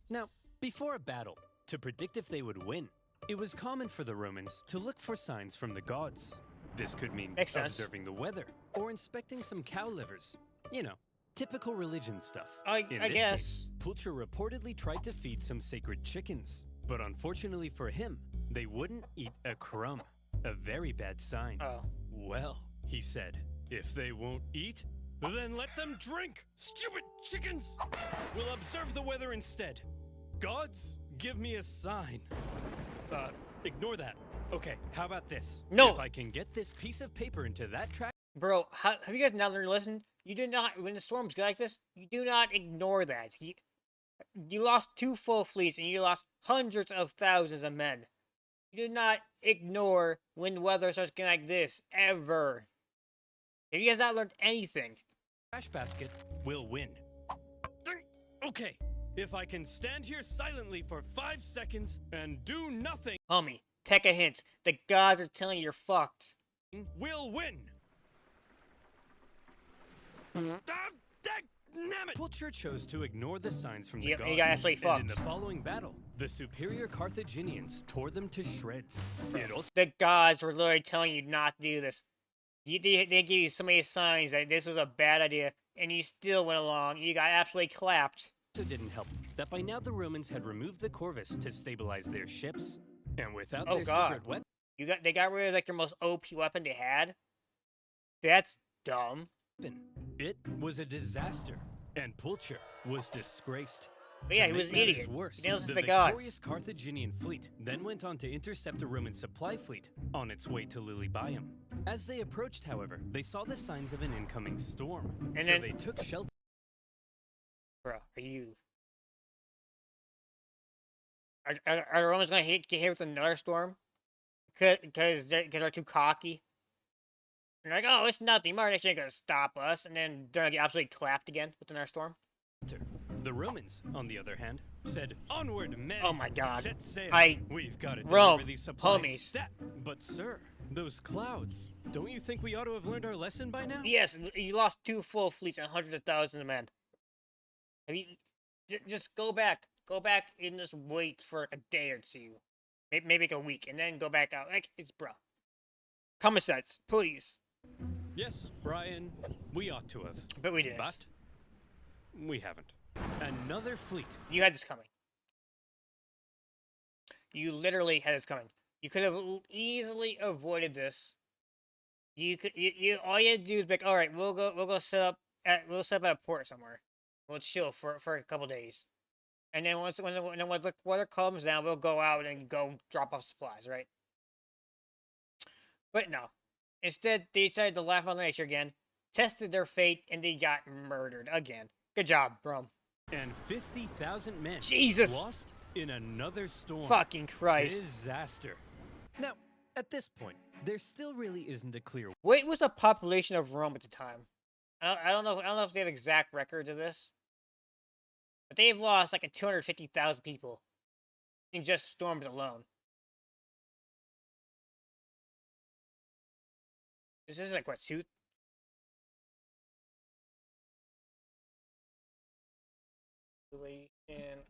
Speaker 3: Now, before a battle, to predict if they would win, it was common for the Romans to look for signs from the gods. This could mean
Speaker 1: Makes sense.
Speaker 3: observing the weather or inspecting some cow livers. You know, typical religion stuff.
Speaker 1: I
Speaker 3: In this
Speaker 1: guess.
Speaker 3: case, Pulcher reportedly tried to feed some sacred chickens, but unfortunately for him, they wouldn't eat a crumb. A very bad sign.
Speaker 1: Oh.
Speaker 3: Well, he said, if they won't eat, then let them drink! Stupid chickens! We'll observe the weather instead. Gods, give me a sign. Ignore that. Okay, how about this?
Speaker 1: No.
Speaker 3: If I can get this piece of paper into that track.
Speaker 1: Bro, have you guys not learned to listen? You do not, when the storms go like this, you do not ignore that. You lost 2 full fleets and you lost hundreds of thousands of men. You do not ignore when weather starts getting like this, ever. Have you guys not learned anything?
Speaker 3: Trash basket will win. Okay, if I can stand here silently for 5 seconds and do nothing,
Speaker 1: Homie, take a hint. The gods are telling you you're fucked.
Speaker 3: we'll win. Dagnabbit! Pulcher chose to ignore the signs from the
Speaker 1: Yep,
Speaker 3: gods,
Speaker 1: he got actually
Speaker 3: and in
Speaker 1: fucked.
Speaker 3: the following battle, the superior Carthaginians tore them to shreds. It also
Speaker 1: The gods were literally telling you not to do this. They gave you so many signs that this was a bad idea, and you still went along. You got absolutely clapped.
Speaker 3: didn't help that by now the Romans had removed the corvus to stabilize their ships, and without
Speaker 1: Oh
Speaker 3: their
Speaker 1: god.
Speaker 3: secret weapon,
Speaker 1: They got rid of like their most OP weapon they had. That's dumb.
Speaker 3: it was a disaster, and Pulcher was disgraced.
Speaker 1: But yeah,
Speaker 3: To
Speaker 1: he was
Speaker 3: make
Speaker 1: an
Speaker 3: matters
Speaker 1: idiot.
Speaker 3: Worse,
Speaker 1: He didn't listen
Speaker 3: the
Speaker 1: to the gods.
Speaker 3: victorious Carthaginian fleet then went on to intercept a Roman supply fleet on its way to Lilybaeum. As they approached, however, they saw the signs of an incoming storm,
Speaker 1: And
Speaker 3: so
Speaker 1: then-
Speaker 3: they took shelter.
Speaker 1: Bro, are you? Are the Romans gonna get hit with another storm? Because they're too cocky. And they're like, oh, it's nothing. March ain't gonna stop us. And then they're gonna get absolutely clapped again with another storm.
Speaker 3: The Romans, on the other hand, said, "Onward, men!
Speaker 1: Oh my god.
Speaker 3: Set sail!
Speaker 1: I-
Speaker 3: We've got to
Speaker 1: Rome,
Speaker 3: deliver these supplies
Speaker 1: homies.
Speaker 3: stat." But sir, those clouds. Don't you think we ought to have learned our lesson by now?
Speaker 1: Yes, you lost 2 full fleets and hundreds of thousands of men. Have you? Just go back. Go back and just wait for like a day or two, maybe like a week, and then go back out. Like it's bro. Common sense, please.
Speaker 3: Yes, Brian, we ought to have.
Speaker 1: But we didn't.
Speaker 3: But we haven't. Another fleet.
Speaker 1: You had this coming. You literally had this coming. You could have easily avoided this. You could. You all you had to do is be like, all right, we'll go set up at a port somewhere. We'll chill for a couple days, and then when the weather calms down, we'll go out and go drop off supplies, right? But no. Instead, they decided to laugh on nature again, tested their fate, and they got murdered again. Good job, bro.
Speaker 3: And 50,000 men
Speaker 1: Jesus!
Speaker 3: lost in another storm.
Speaker 1: Fucking Christ.
Speaker 3: Disaster. Now, at this point, there still really isn't a clear
Speaker 1: What was the population of Rome at the time? I don't know if they have exact records of this. But they've lost like 250,000 people in just storms alone. This is like what, two? Population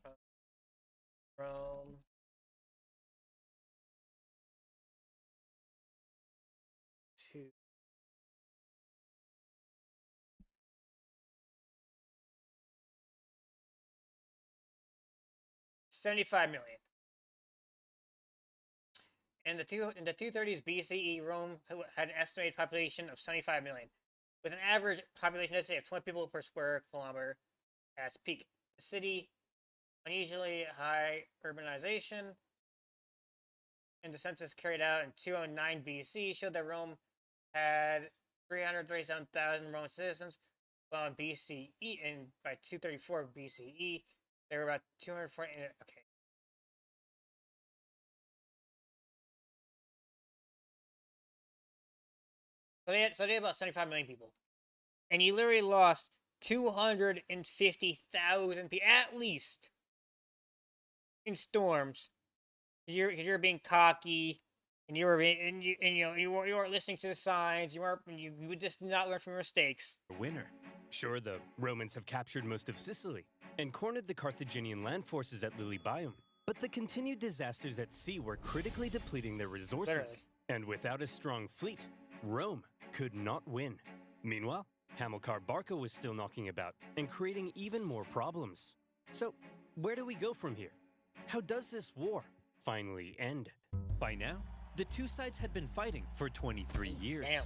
Speaker 1: of Rome. Two. $75 million. In the 230s BCE, Rome had an estimated population of 75 million, with an average population density of 20 people per square kilometer at its peak. The city, unusually high urbanization, and the census carried out in 209 BC showed that Rome had 337,000 Roman citizens, while in BCE, and by 234 BCE, there were about 240. Okay. So they had about 75 million people. And you literally lost 250,000 people, at least, in storms. You're being cocky, and you weren't listening to the signs. You would just not learn from your mistakes.
Speaker 3: Winner. Sure, the Romans have captured most of Sicily and cornered the Carthaginian land forces at Lilybaeum, but the continued disasters at sea were critically depleting their resources.
Speaker 1: Literally.
Speaker 3: And without a strong fleet, Rome could not win. Meanwhile, Hamilcar Barca was still knocking about and creating even more problems. So, where do we go from here? How does this war finally end? By now, the two sides had been fighting for 23 years.
Speaker 1: Damn.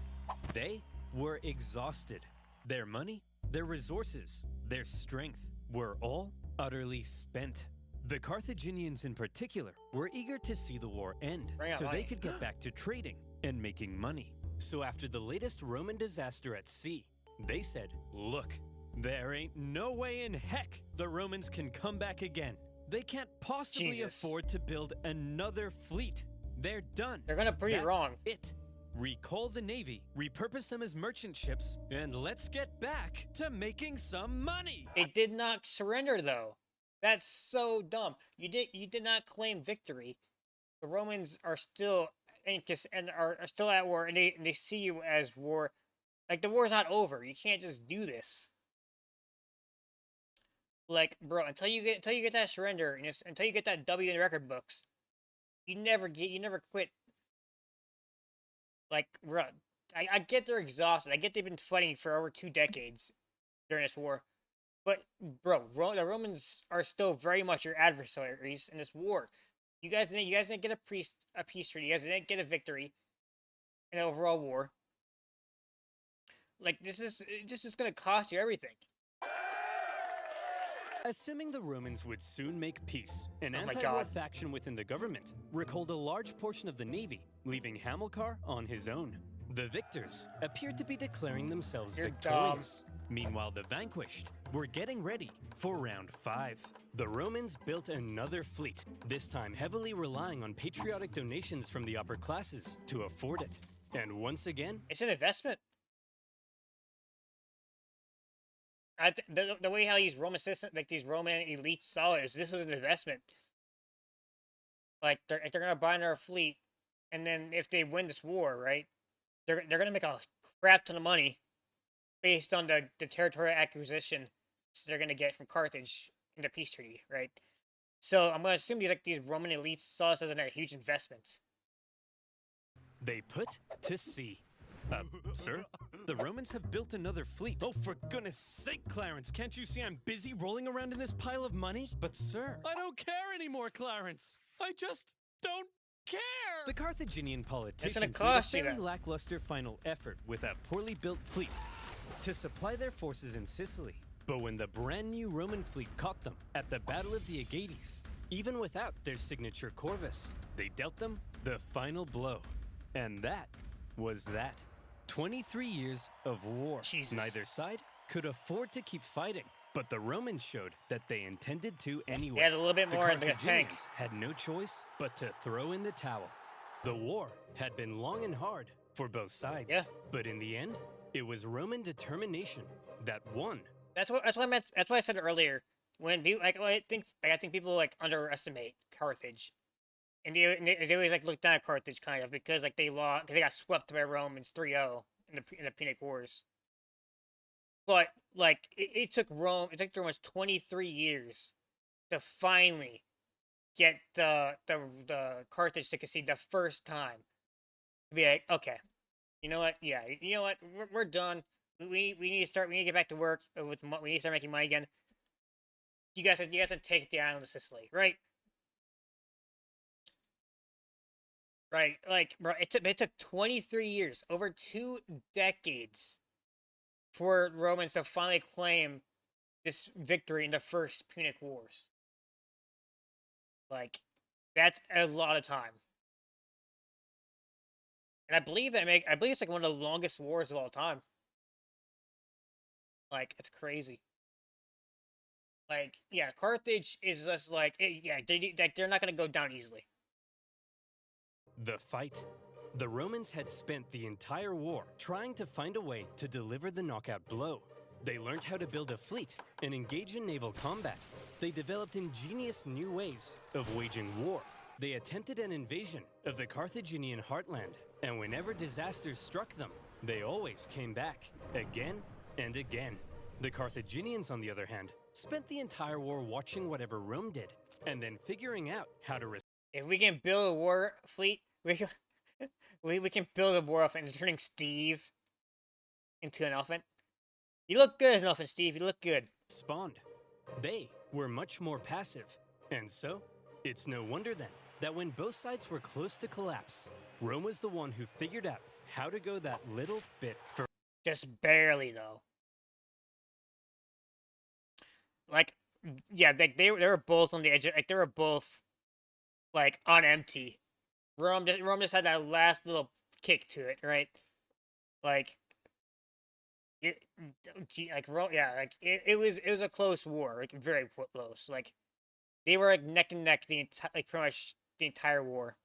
Speaker 3: They were exhausted. Their money, their resources, their strength were all utterly spent. The Carthaginians in particular were eager to see the war end so they could get back to trading and making money. So after the latest Roman disaster at sea, they said, look, there ain't no way in heck the Romans can come back again. They can't possibly afford to build another fleet. They're done.
Speaker 1: They're gonna prove you wrong.
Speaker 3: It. Recall the navy, repurpose them as merchant ships, and let's get back to making some money.
Speaker 1: They did not surrender, though. That's so dumb. You did not claim victory. The Romans are still are still at war, and they see you as war. Like, the war's not over. You can't just do this. Like, bro, until you get that surrender, and until you get that W in the record books, you never quit. Like, bro, I get they're exhausted. I get they've been fighting for over 2 decades during this war. But, bro, the Romans are still very much your adversaries in this war. You guys didn't get a peace treaty. You guys didn't get a victory in the overall war. Like, this is gonna cost you everything.
Speaker 3: Assuming the Romans would soon make peace, an
Speaker 1: Oh my
Speaker 3: anti-war
Speaker 1: God.
Speaker 3: faction within the government recalled a large portion of the navy, leaving Hamilcar on his own. The victors appeared to be declaring themselves
Speaker 1: You're
Speaker 3: victorious. Meanwhile, the vanquished were getting ready for round 5. The Romans built another fleet, this time heavily relying on patriotic donations from the upper classes to afford it. And once again,
Speaker 1: It's an investment. The way how these Roman systems, like these Roman elites saw it, is this was an investment. Like, they're gonna buy another fleet, and then if they win this war, right, they're gonna make a crap ton of money based on the territorial acquisition they're gonna get from Carthage in the peace treaty, right? So I'm gonna assume these Roman elites saw this as a huge investment.
Speaker 3: they put to sea. Sir, the Romans have built another fleet. Oh, for goodness sake, Clarence, can't you see I'm busy rolling around in this pile of money? But sir,
Speaker 2: I don't care anymore, Clarence. I just don't care.
Speaker 3: the Carthaginian politicians
Speaker 1: gonna
Speaker 3: made a
Speaker 1: cost you
Speaker 3: very
Speaker 1: that.
Speaker 3: lackluster final effort with a poorly built fleet to supply their forces in Sicily. But when the brand new Roman fleet caught them at the Battle of the Aegates, even without their signature corvus, they dealt them the final blow. And that was that. 23 years of war.
Speaker 1: Jesus.
Speaker 3: Neither side could afford to keep fighting, but the Romans showed that they intended to anyway.
Speaker 1: They had a little bit
Speaker 3: The
Speaker 1: more in the tank.
Speaker 3: Carthaginians had no choice but to throw in the towel. The war had been long and hard for both sides.
Speaker 1: Yeah.
Speaker 3: But in the end, it was Roman determination that won.
Speaker 1: That's what I meant. That's what I said earlier. When people I think people like underestimate Carthage, and they always like look down at Carthage kind of because like they got swept by Romans 3-0 in the Punic Wars. But like it took Rome, it took the Romans 23 years to finally get the Carthage to concede the first time. To be like, okay, you know what? Yeah, you know what? We're done. We need to start. We need to get back to work with. We need to start making money again. You guys can take the island of Sicily, right? Right, like, bro, it took 23 years, over 2 decades, for Romans to finally claim this victory in the first Punic Wars. Like, that's a lot of time. And I believe it's like one of the longest wars of all time. Like, it's crazy. Like, yeah, Carthage is just like, yeah, they're not gonna go down easily.
Speaker 3: The fight. The Romans had spent the entire war trying to find a way to deliver the knockout blow. They learned how to build a fleet and engage in naval combat. They developed ingenious new ways of waging war. They attempted an invasion of the Carthaginian heartland, and whenever disasters struck them, they always came back, again and again. The Carthaginians, on the other hand, spent the entire war watching whatever Rome did, and then figuring out how to
Speaker 1: If we can build a war fleet, we can build a war elephant and turning Steve into an elephant. You look good as an elephant, Steve. You look good.
Speaker 3: respond. They were much more passive, and so it's no wonder then that when both sides were close to collapse, Rome was the one who figured out how to go that little bit further.
Speaker 1: Just barely, though. Like, yeah, they were both on the edge. Like, they were both like on empty. Rome just had that last little kick to it, right? Like, Rome, yeah, like it was a close war, like very close. Like, they were like neck and neck like pretty much the entire war.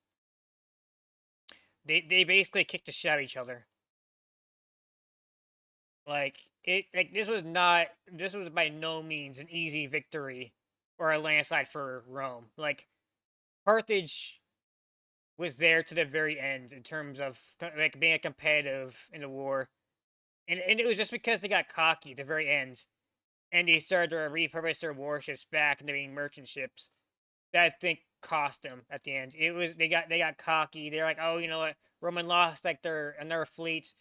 Speaker 1: They basically kicked the shit out of each other. Like this was by no means an easy victory or a landslide for Rome. Like, Carthage was there to the very end in terms of like being competitive in the war, and it was just because they got cocky at the very end, and they started to repurpose their warships back into being merchant ships. That, I think, cost them at the end. It was they got cocky. They're like, oh, you know what? Roman lost like their fleet.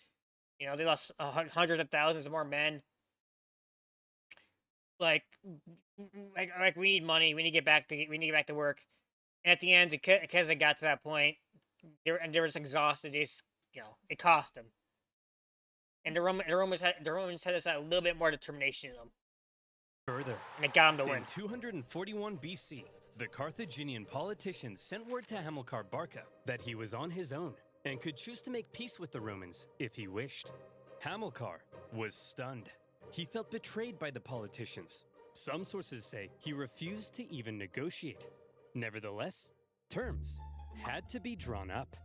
Speaker 1: You know, they lost hundreds of thousands of more men. Like, we need money. We need to get back to work. And at the end, because it got to that point, they were just exhausted. It cost them. And the Romans had this a little bit more determination in them,
Speaker 3: Further,
Speaker 1: and it got them to win.
Speaker 3: in 241 BC, the Carthaginian politicians sent word to Hamilcar Barca that he was on his own and could choose to make peace with the Romans if he wished. Hamilcar was stunned. He felt betrayed by the politicians. Some sources say he refused to even negotiate. Nevertheless, terms had to be drawn up.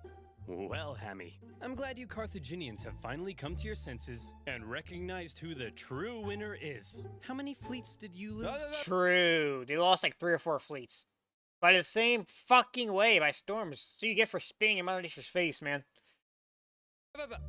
Speaker 3: Well, Hammy, I'm glad you Carthaginians have finally come to your senses and recognized who the true winner is. How many fleets did you lose?
Speaker 1: True, they lost like 3 or 4 fleets by the same fucking way, by storms. So you get for spitting in Mother Nature's face, man.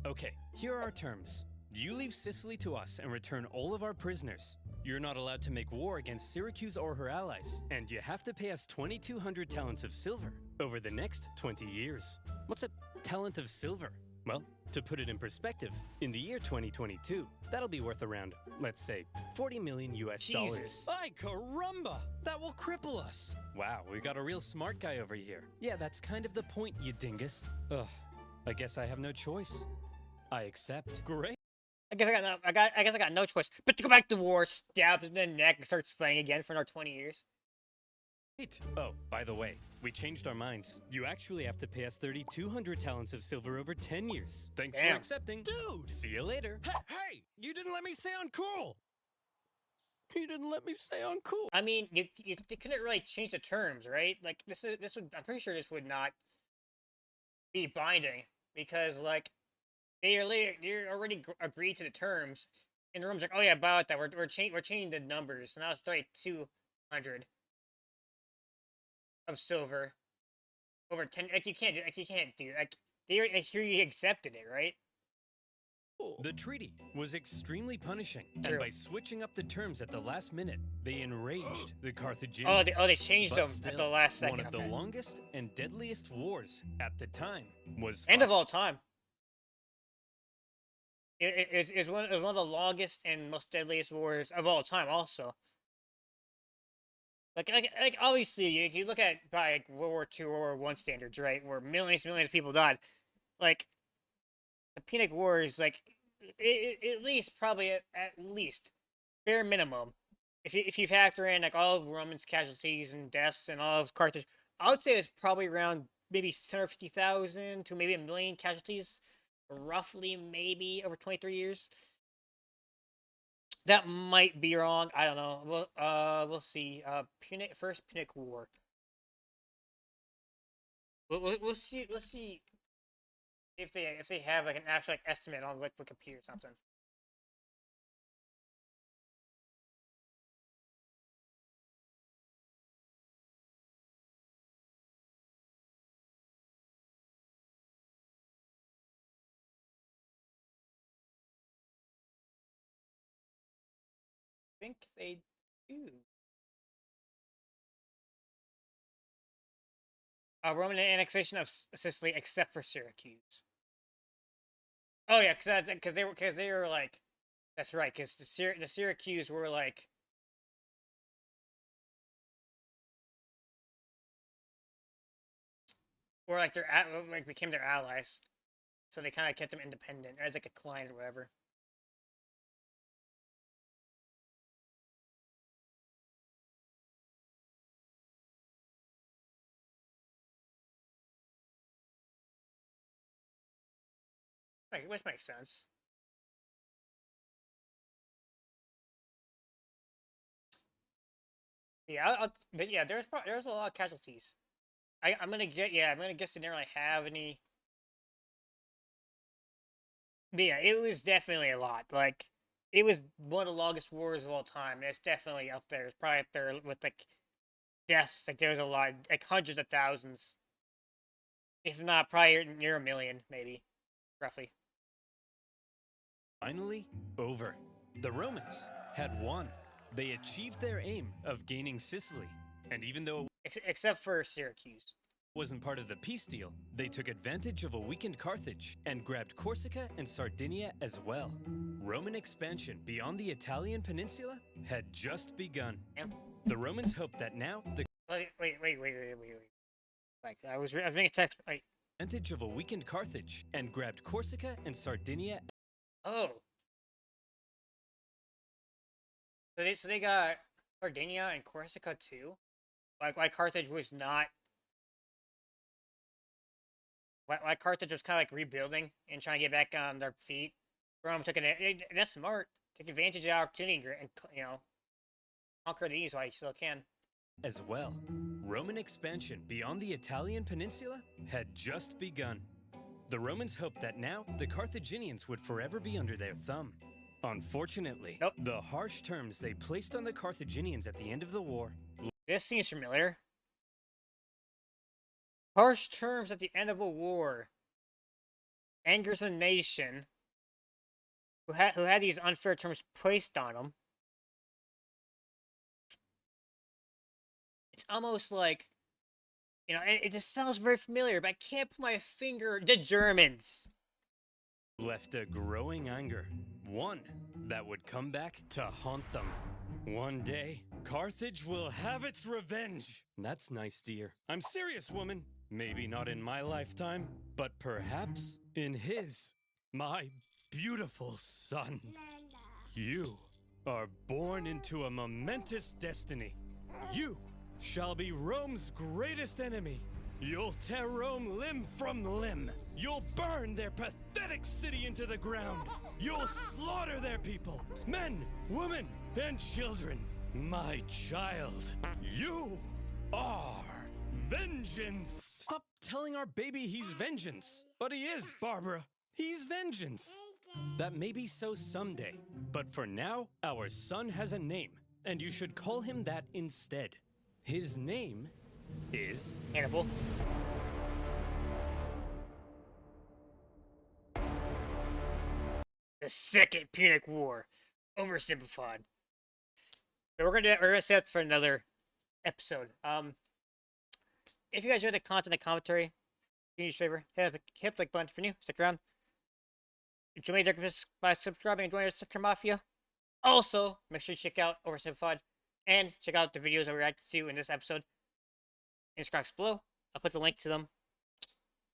Speaker 3: Okay, here are our terms. You leave Sicily to us and return all of our prisoners. You're not allowed to make war against Syracuse or her allies, and you have to pay us 2,200 talents of silver over the next 20 years. What's a talent of silver? Well, to put it in perspective, in the year 2022, that'll be worth around, let's say, 40 million US dollars.
Speaker 1: Jesus.
Speaker 3: Ay caramba! That will cripple us! Wow, we got a real smart guy over here. Yeah, that's kind of the point, you dingus. Ugh, I guess I have no choice. I accept. Great.
Speaker 1: I guess I got no choice but to go back to war, stab him in the neck, and starts fighting again for another 20 years.
Speaker 3: Oh, by the way, we changed our minds. You actually have to pay us 3,200 talents of silver over 10 years. Thanks for
Speaker 1: Damn.
Speaker 3: accepting. Dude! See you later. Hey! You didn't let me say uncool! You didn't let me say uncool!
Speaker 1: I mean, you couldn't really change the terms, right? Like, I'm pretty sure this would not be binding, because, like, they already agreed to the terms, and the room's like, oh yeah, about that, we're changing the numbers, so now it's 3,200 of silver over 10. Like, you can't do, like, they hear you accepted it, right?
Speaker 3: The treaty was extremely punishing,
Speaker 1: True.
Speaker 3: and by switching up the terms at the last minute, they enraged the
Speaker 1: Oh,
Speaker 3: Carthaginians.
Speaker 1: they changed
Speaker 3: But
Speaker 1: them
Speaker 3: still,
Speaker 1: at the last second.
Speaker 3: one of the
Speaker 1: Okay.
Speaker 3: longest and deadliest wars at the time was
Speaker 1: End of
Speaker 3: fought.
Speaker 1: all time. It was one of the longest and most deadliest wars of all time. Also, like obviously, you look at by like World War II, World War I standards, right, where millions and millions of people died. Like the Punic War is like at least probably at least bare minimum. If you factor in like all of Roman's casualties and deaths and all of Carthage, I would say it's probably around maybe 750,000 to maybe 1,000,000 casualties, roughly, maybe over 23 years. That might be wrong. I don't know. We'll see. First Punic War. We'll see. Let's see if they have like an actual like estimate on like Wikipedia or something. I think they do. Roman annexation of Sicily, except for Syracuse. Oh yeah, because they were like, that's right, because the Syracuse were like, became their allies, so they kind of kept them independent as like a client or whatever. Which makes sense. Yeah, but yeah, there's a lot of casualties. I'm gonna guess they didn't really have any. But yeah, it was definitely a lot. Like, it was one of the longest wars of all time, and it's definitely up there. It's probably up there with like deaths. Like there was a lot, like hundreds of thousands, if not probably near 1,000,000, maybe, roughly.
Speaker 3: Finally over. The Romans had won. They achieved their aim of gaining Sicily, and even though
Speaker 1: Except for Syracuse.
Speaker 3: wasn't part of the peace deal, they took advantage of a weakened Carthage and grabbed Corsica and Sardinia as well. Roman expansion beyond the Italian peninsula had just begun.
Speaker 1: Yeah.
Speaker 3: The Romans hoped that now the
Speaker 1: Wait. Like I was reading a text. Wait.
Speaker 3: advantage of a weakened Carthage and grabbed Corsica and Sardinia.
Speaker 1: Oh. So they got Sardinia and Corsica too. Like why Carthage was not. Why Carthage was kind of like rebuilding and trying to get back on their feet. Rome took it. That's smart. Take advantage of the opportunity and conquer these while you still can.
Speaker 3: As well, Roman expansion beyond the Italian peninsula had just begun. The Romans hoped that now the Carthaginians would forever be under their thumb. Unfortunately,
Speaker 1: Nope.
Speaker 3: the harsh terms they placed on the Carthaginians at the end of the war.
Speaker 1: This seems familiar. Harsh terms at the end of a war angers a nation who had these unfair terms placed on them. It's almost like, it just sounds very familiar, but I can't put my finger. The Germans.
Speaker 3: Left a growing anger, one that would come back to haunt them. One day, Carthage will have its revenge. That's nice, dear. I'm serious, woman. Maybe not in my lifetime, but perhaps in his, my beautiful son. You are born into a momentous destiny. You shall be Rome's greatest enemy. You'll tear Rome limb from limb. You'll burn their pathetic city into the ground. You'll slaughter their people, men, women, and children. My child, you are vengeance. Stop telling our baby he's vengeance. But he is, Barbara. He's vengeance. That may be so someday, but for now, our son has a name, and you should call him that instead. His name is
Speaker 1: Hannibal. the Second Punic War, oversimplified. So we're gonna set for another episode. If you guys enjoyed the content and commentary, do me a favor, hit the like button if you're new, stick around. Join me by subscribing and joining the Sticker Mafia. Also, make sure you check out OverSimplified and check out the videos I reacted to in this episode in the cards below. I'll put the link to them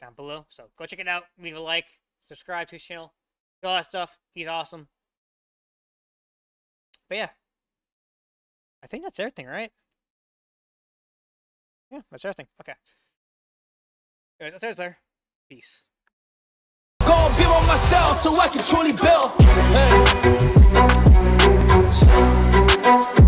Speaker 1: down below. So go check it out, leave a like, subscribe to his channel, do all that stuff. He's awesome. But yeah, I think that's everything, right? Yeah, that's everything. Okay. Anyways, I'll see you guys later. Peace.
Speaker 5: Go and build on myself so I can truly build. Hey.